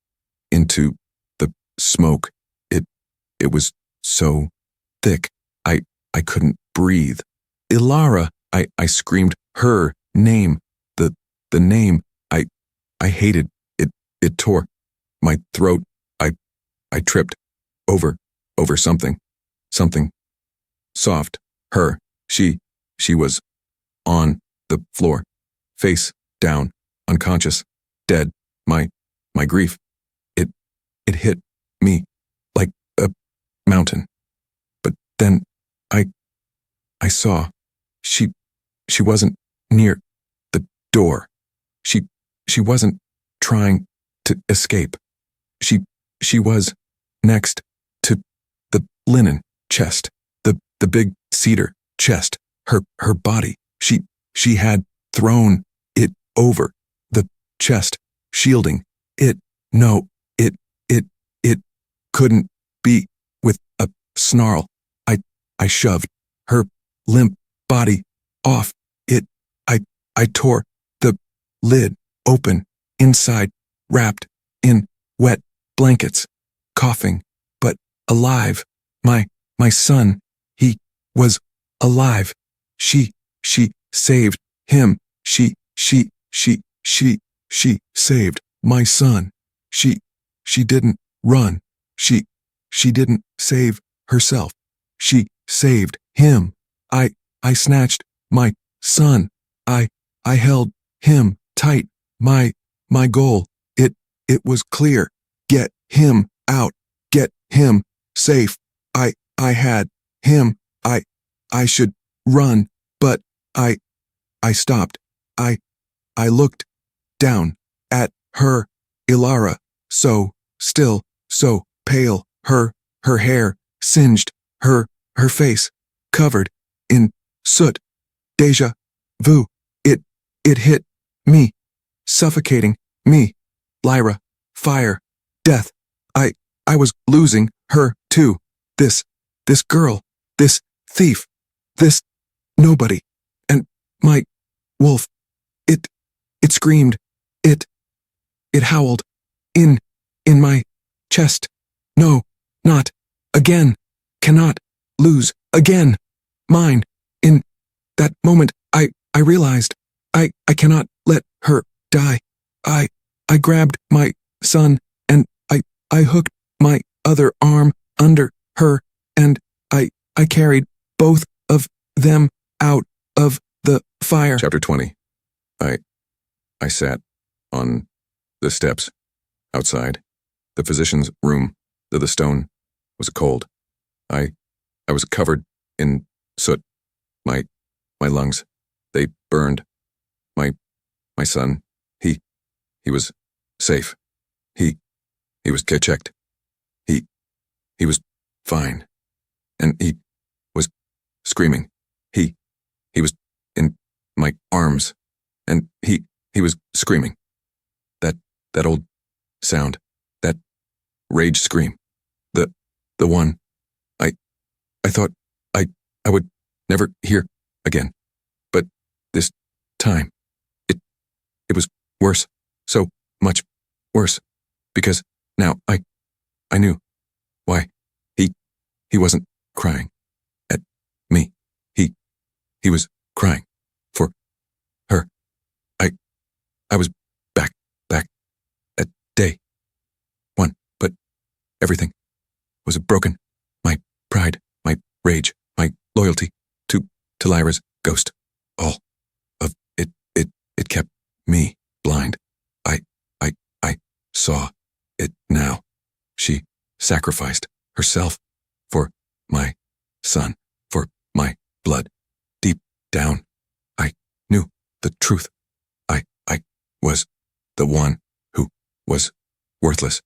into the smoke. It was so thick. I couldn't breathe. Ilara, I screamed her name. The name I hated. It tore my throat. I tripped over something soft. Her. She was on the floor, face down, unconscious, dead. My grief. It hit me like a mountain. But then I saw she wasn't near the door. She wasn't trying to escape. She was next to the linen chest, the big cedar chest. Her body. She had thrown it over the chest, shielding it. No, it couldn't be. With a snarl, I shoved her limp body off it. I tore the lid open, inside, wrapped in wet blankets, coughing, but alive. My son, he was alive. She saved him. She saved my son. She didn't run. She didn't save herself. She saved him. I snatched my son. I held him tight. My goal, it was clear. Get him out. Get him safe. I had him. I should run, but I stopped. I looked down at her, Ilara, so still, so pale, her hair singed, her face covered in soot. Deja vu. It hit me, suffocating me. Lyra, fire, death. I was losing her too. This girl, this thief, this nobody. And my wolf, it screamed, it howled in my chest. No, not again. Cannot lose again. Mine. In that moment, I realized I cannot let her die. I grabbed my son and I hooked my other arm under her and I carried both of them out of the fire. Chapter 20. I sat on the steps outside the physician's room. The stone was cold. I was covered in soot. My lungs, they burned. My son, he was safe. He was checked. He was fine. And he was screaming. He was in my arms. And he was screaming. That old sound. That rage scream. The one I thought I would never hear again. But this time, it was worse. So much worse, because now I knew why he wasn't crying at me. He was crying for her. I was back at day one, but everything was broken. My pride, my rage, my loyalty to Lyra's ghost. All of it kept me blind. I saw it now. She sacrificed herself for my son, for my blood. Deep down, I knew the truth. I was the one who was worthless,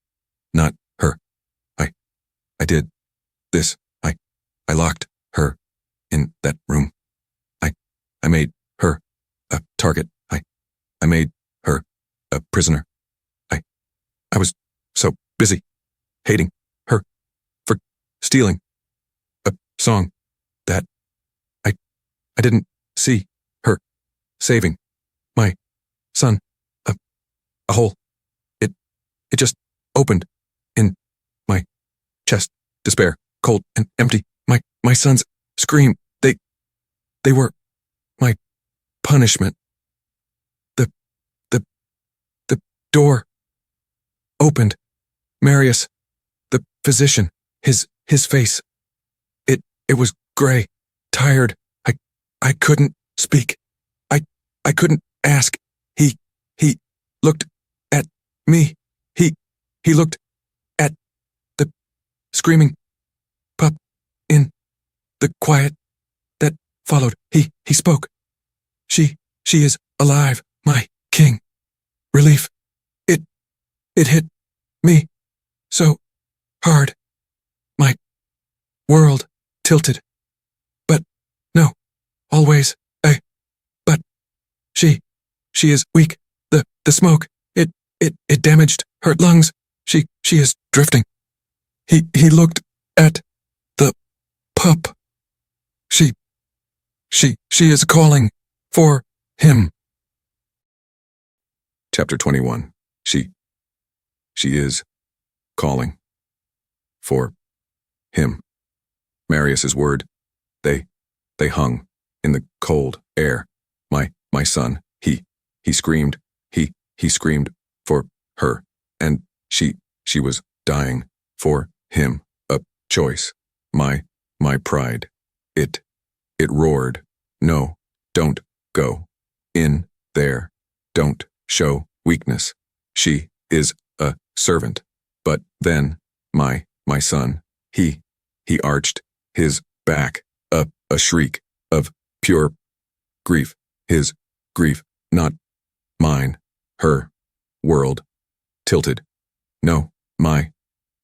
not her. I did this. I locked her in that room. I made her a target. I made her a prisoner. I was so busy hating her for stealing a song that I didn't see her saving my son. A hole. It just opened in my chest. Despair, cold and empty. My son's scream. They were my punishment. The door opened. Marius, the physician, his face. It was gray, tired. I couldn't speak. I couldn't ask. He looked at me. He looked at the screaming pup in the quiet that followed. He spoke. She is alive, my king. Relief. It hit me so hard. My world tilted. But no, always but she is weak. The smoke, it damaged her lungs. She is drifting. He looked at the pup. She is calling for him. Chapter 21. She is calling for him. Marius's word. They hung in the cold air. My son. He screamed. He screamed for her, and she was dying for him. A choice. My pride. It roared. No, don't go in there. Don't show weakness. She is a servant. But then, my son, he arched his back, a shriek of pure grief. His grief, not mine. Her world tilted. No, my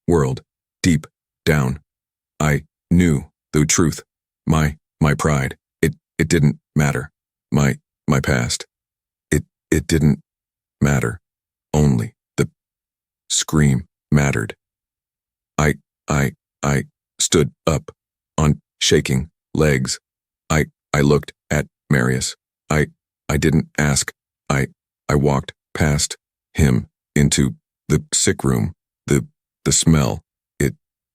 world. Deep down, I knew the truth. My pride. It didn't matter. My past. It didn't matter. Only the scream mattered. I stood up on shaking legs. I looked at Marius. I didn't ask. I walked past him into the sick room. The smell.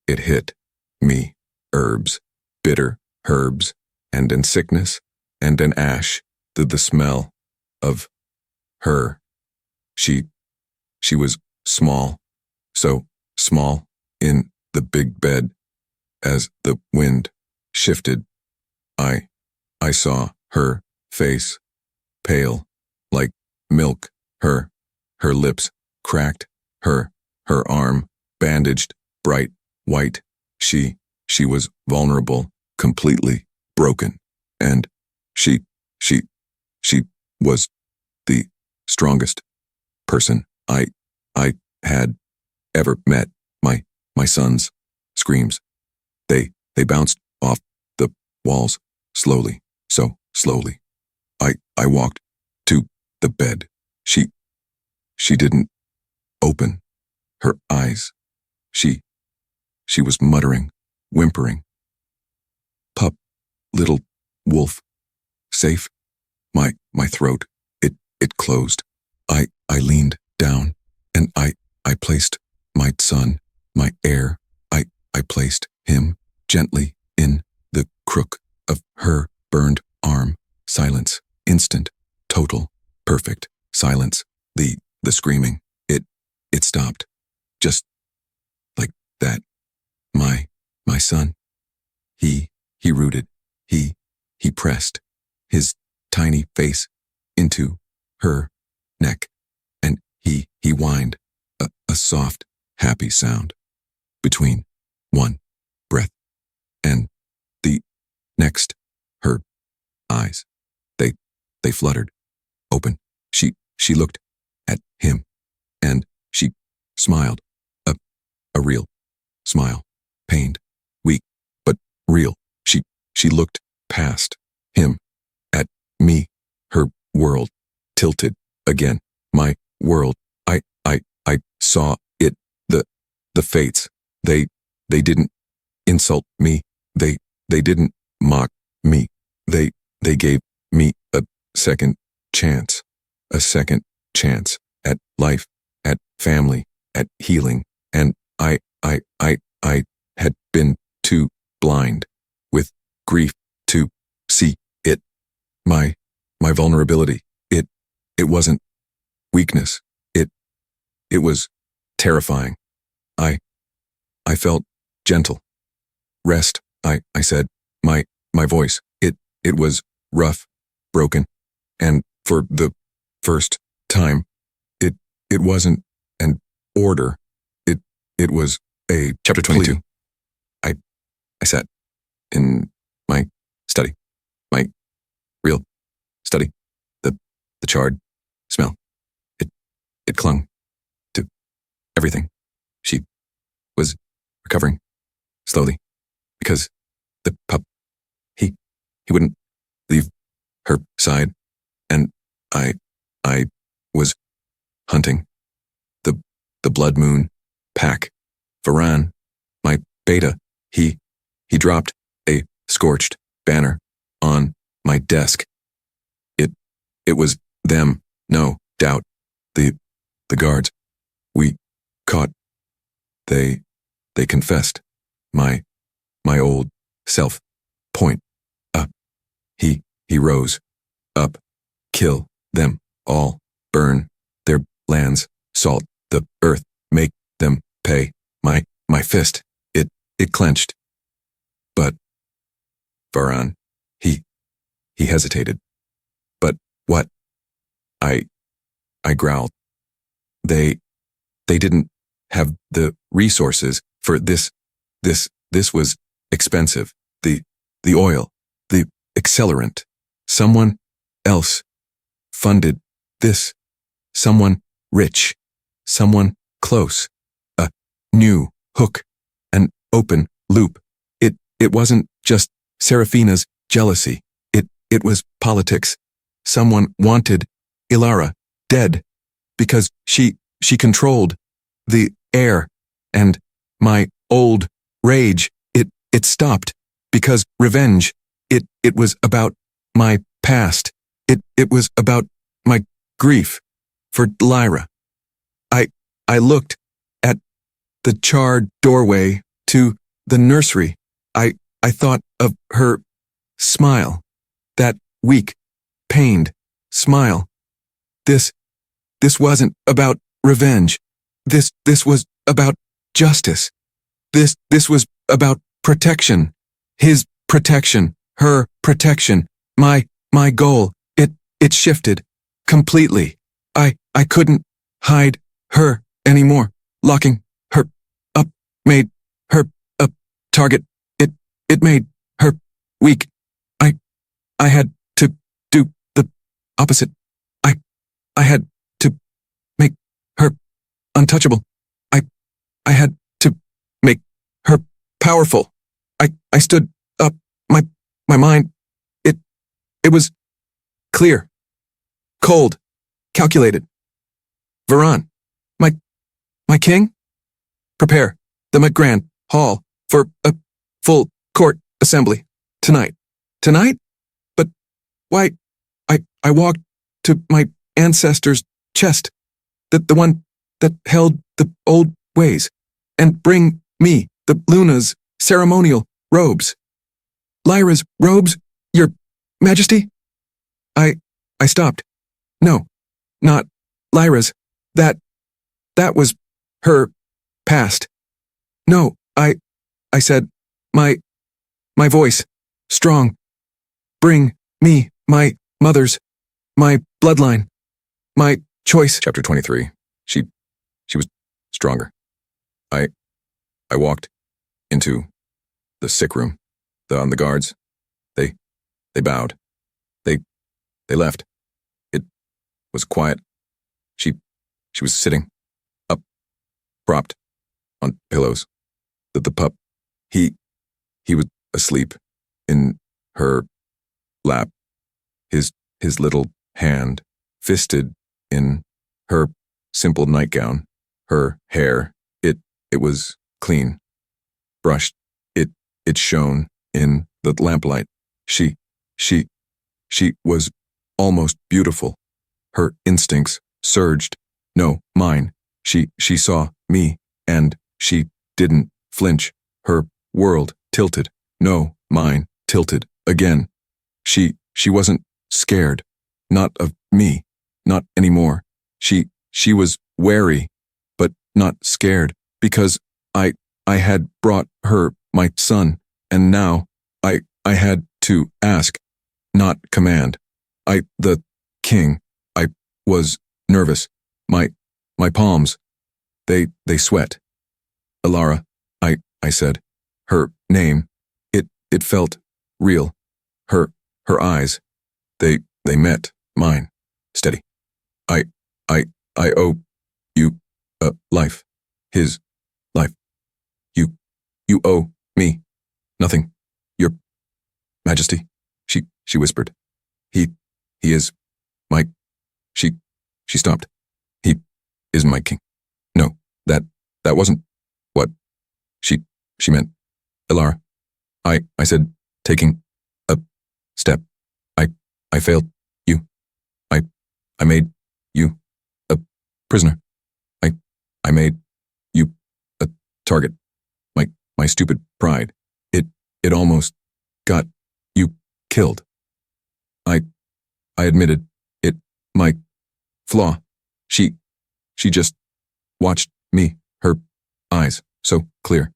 It hit me. Herbs, bitter herbs, and in sickness, and an ash. The smell of her. She was small, so small in the big bed. As the wind shifted, I saw her face, pale like milk, her lips cracked, her arm bandaged, bright white. She was vulnerable, completely broken, and she was the strongest person I had ever met. My son's screams. They bounced off the walls slowly, so slowly. I walked to the bed. She didn't open her eyes. She was muttering, whimpering. Pup, little wolf, safe. My throat, it closed. I leaned down And I placed my son, my heir, I placed him gently in the crook of her burned arm. Silence, instant, total, perfect silence. The screaming, it stopped. Just like that. My son, he rooted, he pressed his tiny face into her neck, and he whined a soft, happy sound between one breath and the next. Her eyes, they fluttered open. She looked at him, and she smiled, a real smile, pained, weak, but real. She looked past him at me, her world tilted again. My world, I saw it. The fates, they didn't insult me. They didn't mock me. They gave me a second chance at life, at family, at healing. And I had been too blind with grief to see it. My vulnerability, it wasn't weakness. It was terrifying. I felt gentle. Rest, I said. My voice, it was rough, broken. And for the first time, it wasn't an order. It was a Chapter 22. plea. I sat in my study, my real study. The charred smell. It clung to everything. She was recovering slowly because the pup, he wouldn't leave her side, and I was hunting the blood moon pack. Varan, my beta, he dropped a scorched banner on my desk. It was them, no doubt. The guards we caught. They confessed. My old self. Point. Up. He rose. Up. Kill them all. Burn their lands. Salt the earth. Make them pay. My fist. It clenched. But Varan, he hesitated. But what? I growled. They didn't have the resources for this. This was expensive. The oil, the accelerant. Someone else funded this. Someone rich. Someone close. A new hook. An open loop. It wasn't just Seraphina's jealousy. It was politics. Someone wanted Ilara dead because she controlled the heir, and my old rage, it stopped because revenge, it was about my past. It was about my grief for Lyra. I looked at the charred doorway to the nursery. I thought of her smile, that weak, pained smile. This wasn't about revenge. This was about justice. This was about protection. His protection, her protection, my goal. It shifted completely. I couldn't hide her anymore. Locking her up made her a target. It made her weak. I had to do the opposite. I had to make her untouchable. I had to make her powerful. I stood up. My mind, it was clear, cold, calculated. Varan, my king, prepare the grand hall for a full court assembly tonight. Tonight? But why? I walked to my ancestor's chest, the one that held the old ways, and bring me the Luna's ceremonial robes. Lyra's robes, Your Majesty? I stopped. No, not Lyra's. That was her past. No, I said, my voice, strong. Bring me my mother's, my bloodline, my choice. Chapter 23. She was stronger. I walked into the sick room. The guards, they bowed. They left. It was quiet. She was sitting up, propped on pillows. The pup, he was asleep in her lap, his little hand fisted in her simple nightgown. Her hair, it was clean, brushed. It shone in the lamplight. She was almost beautiful. Her instincts surged. No, mine. She saw me, and she didn't flinch. Her world tilted. No, mine tilted again. She wasn't scared. Not of me. Not anymore. She was wary, but not scared, because I had brought her my son, and now I had to ask, not command. The king. I was nervous. My palms, they sweat. Alara, I said. Her name. It felt real. Her eyes, they met mine. Steady. I owe you a life. His life. You owe me nothing. Your Majesty, she whispered. He is my... She stopped. He is my king. No, that wasn't what she meant. Alara, I said, taking a step. I failed you. I made you a prisoner. I made you a target. My stupid pride. It almost got you killed. I admitted it, my flaw. She just watched me, her eyes so clear.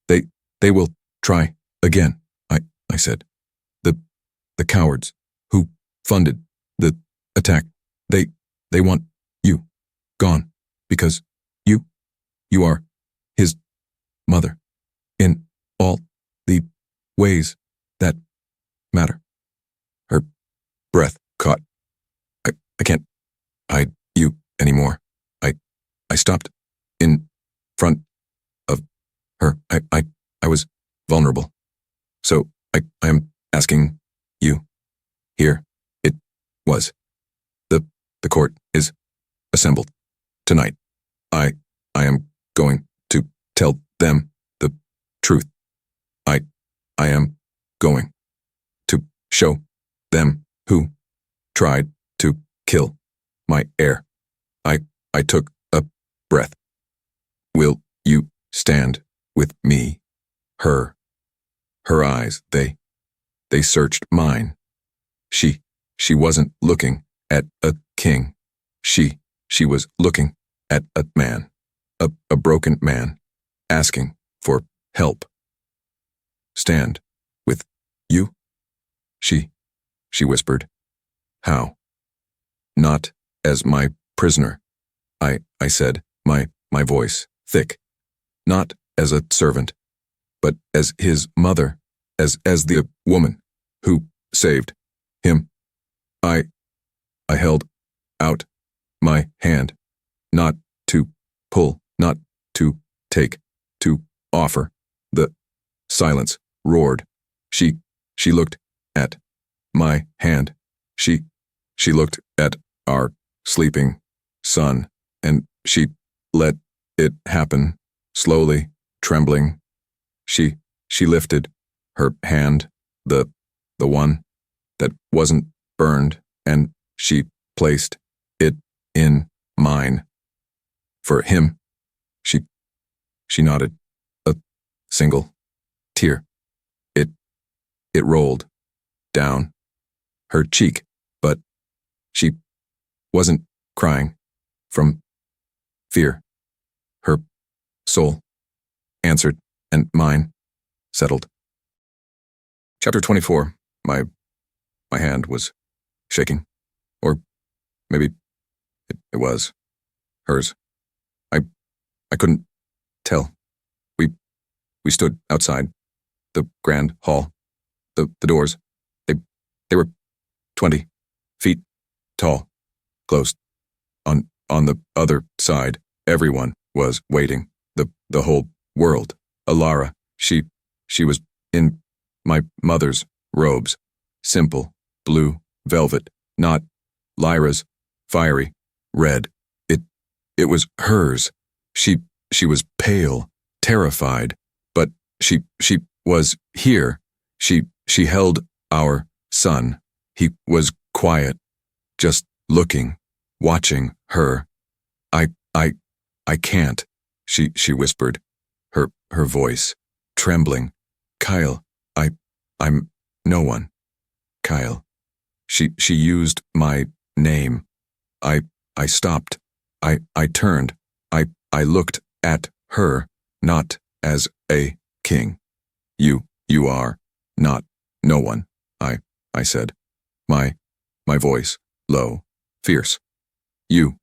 They will try again, I said. The cowards who funded the attack, they want you gone, because you are his mother in all the ways that matter. Her breath caught. I can't hide you anymore. I stopped in front of her. I was vulnerable. So I am asking you. Here it was. The court is assembled tonight. I am going to tell them the truth. I am going to show them who tried to kill my heir. I took a breath. Will you stand with me? Her eyes, they searched mine. She wasn't looking at a king. She was looking at a man, a broken man, asking for help. Stand with you? She whispered. How? Not as my prisoner, I said, my voice thick. Not as a servant, but as his mother, as the woman who saved him. I held out my hand, not to pull, not to take, to offer. The silence roared. She looked at my hand. She looked at our sleeping son, and she let it happen, slowly, trembling. She lifted her hand, the one that wasn't burned, and she placed it in mine. For him, she nodded. A single tear. It rolled down her cheek, but she wasn't crying from fear. Her soul answered, and mine settled. Chapter 24. My hand was shaking. Or maybe it was hers. I couldn't tell. We stood outside the grand hall. The doors, they were 20 feet tall, closed. On the other side, everyone was waiting. The whole world. Alara, she was in my mother's robes. Simple, blue, velvet, not Lyra's fiery red. It was hers. She was pale, terrified, but she was here. She held our son. He was quiet, just looking, watching her. I can't, she whispered, her voice trembling. Kyle, I'm no one. Kyle. She used my name. I stopped. I turned. I looked at her, not as a king. You are not no one, I said. My voice, low, fierce. You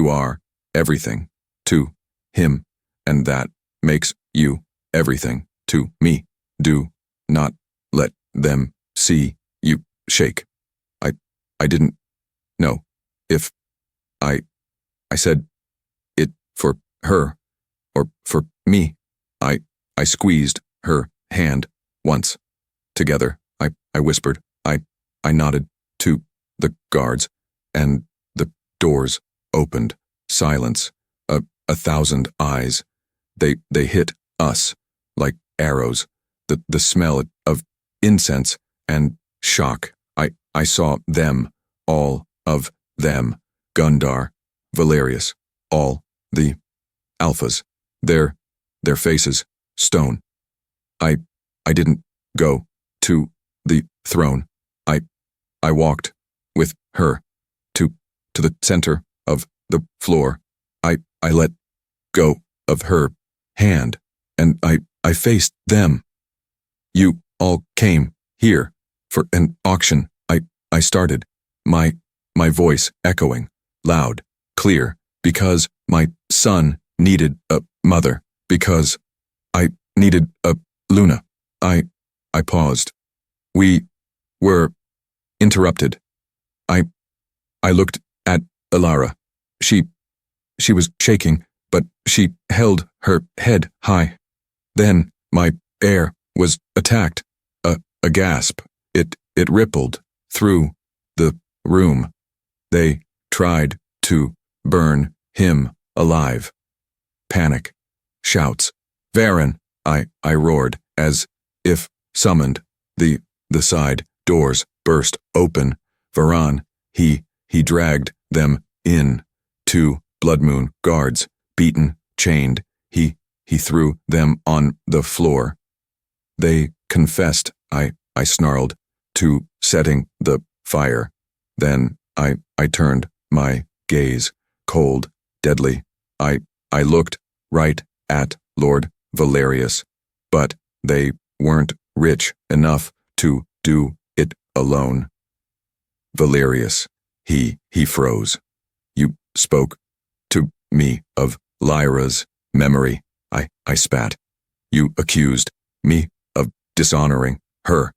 are everything to him, and that makes you everything to me. Do not let them see you shake. I didn't know if I said it for her or for me. I squeezed her hand once. Together, I whispered. I nodded to the guards, and the doors opened. Silence. A thousand eyes. They hit us like arrows. The smell of incense and shock. I saw them, all of them. Gundar, Valerius, all the alphas. Their faces, stone. I didn't go to the throne. I walked with her to the center of the floor. I let go of her hand, and I faced them. You all came here for an auction. I started, my voice echoing, loud, clear, because my son needed a mother, because I needed a Luna. I paused. We were interrupted. I looked at Alara. She was shaking, but she held her head high. Then my heir was attacked. A gasp. It rippled through the room. They tried to burn him alive. Panic. Shouts. Varen, I roared, as if summoned. The side doors burst open. Varan, he dragged them in. 2 Blood Moon guards, beaten, chained. He threw them on the floor. They confessed, I snarled, to setting the fire. Then I turned my gaze, cold, deadly. I looked right at Lord Valerius, but they weren't rich enough to do it alone. Valerius, he froze. You spoke to me of Lyra's memory. I spat. You accused me of dishonoring her.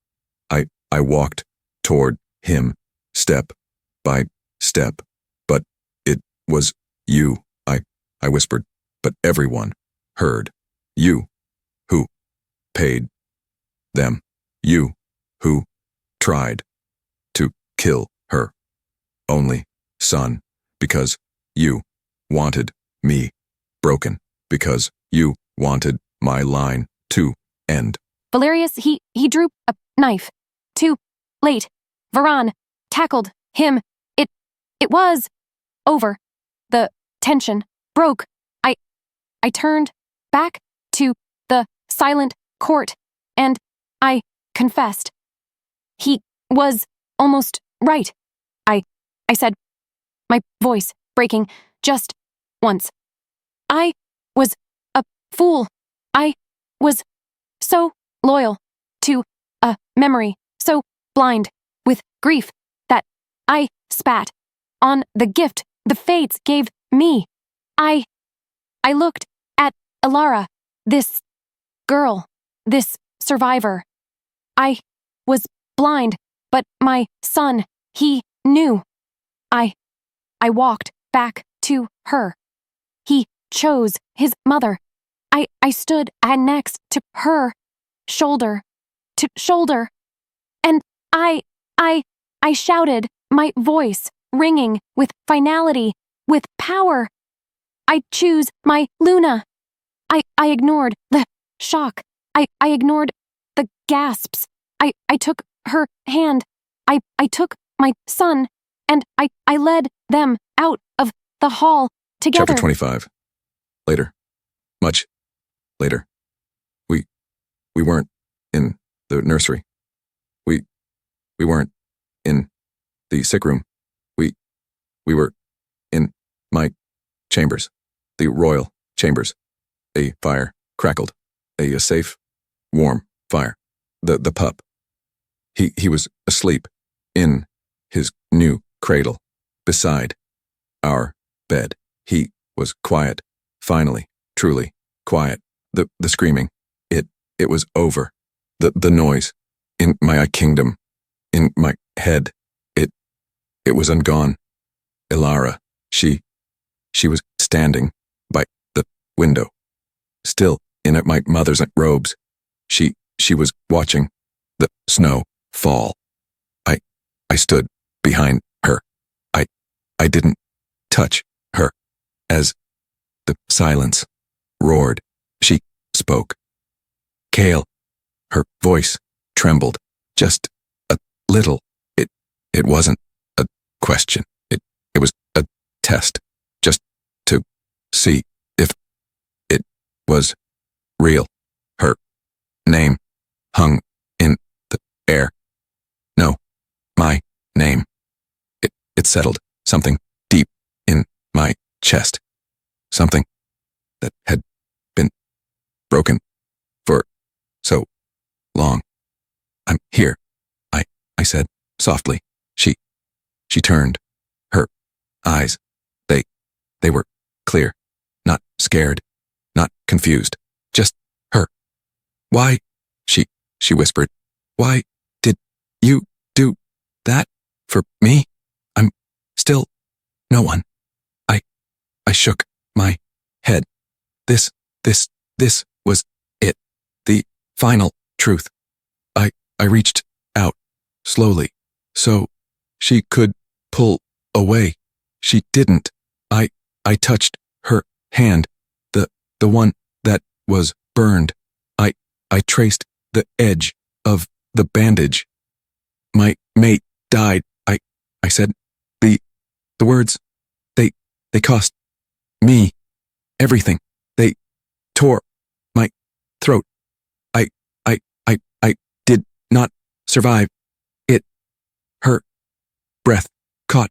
I walked toward him, step by step, but it was you, I whispered, but everyone heard. You, who paid them. You, who tried to kill her only son, because you wanted me broken, because you wanted my line to end. Valerius, he drew a knife. Too late. Varan tackled him. It was over. The tension broke. I turned back to the silent court, and I confessed. He was almost right. I said, my voice breaking just once. I was a fool. I was so loyal to a memory, so blind with grief that I spat on the gift the fates gave me. I looked at Elara, this girl, this survivor. I was blind, but my son, he knew. I walked back to her. He chose his mother. I stood next to her, shoulder to shoulder, and I shouted, my voice ringing with finality, with power. I choose my Luna. I ignored the shock. I ignored the gasps. I took her hand. I took my son, and I led them out of the hall together. Chapter 25. Later. Much later. We weren't in the nursery. We weren't in the sick room. We were in my chambers, the royal chambers. A fire crackled, a safe, warm fire. The pup. He was asleep in his new cradle, beside our bed. He was quiet, finally, truly quiet. The screaming, it was over. The noise in my kingdom, in my head, it was gone. Elara, she was standing by the window, still in my mother's robes. She was watching the snow fall. I stood behind her. I didn't touch her. As the silence roared, she spoke. Kale. Her voice trembled just a little. It wasn't a question. It was a test, just to see if it was real. Her name hung in the air. No, my name. It settled something deep in my chest. Something that had been broken for so long. I'm here, I said softly. She turned. Her eyes, they were clear, not scared, not confused, just her. Why, she whispered, why did you do that for me? I'm still no one. I shook my head. This was it. The final truth. I reached out slowly, so she could pull away. She didn't. I touched her hand, the one that was burned. I traced the edge of the bandage. My mate died. I said the words, they cost me everything. They tore my throat. I did not survive it. Her breath caught.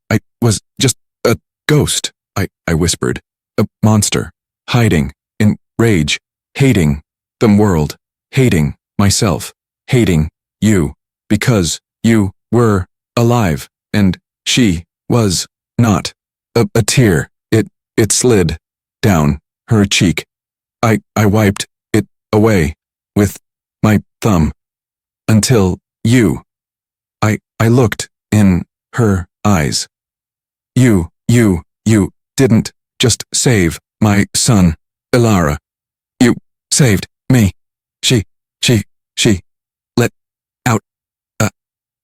I was just a ghost, I whispered. A monster, hiding in rage, hating the world, hating myself, hating you, because you were alive, and she was not. A tear, it slid down her cheek. I wiped it away with my thumb. Until you. I looked in her eyes. You didn't just save my son, Elara. You saved me. She let out a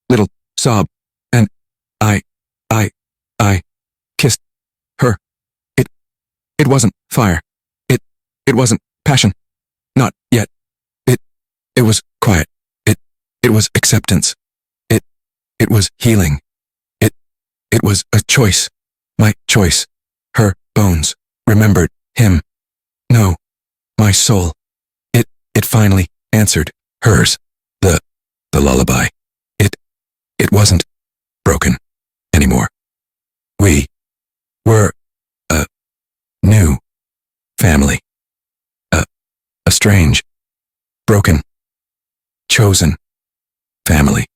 little sob, and I kissed her. It wasn't fire. It wasn't passion. Not yet. It was quiet. It was acceptance. It was healing. It was a choice. My choice. Her bones remembered him. No, my soul. It finally answered hers. The lullaby. It wasn't broken anymore. We were a new family. A strange, broken, chosen family.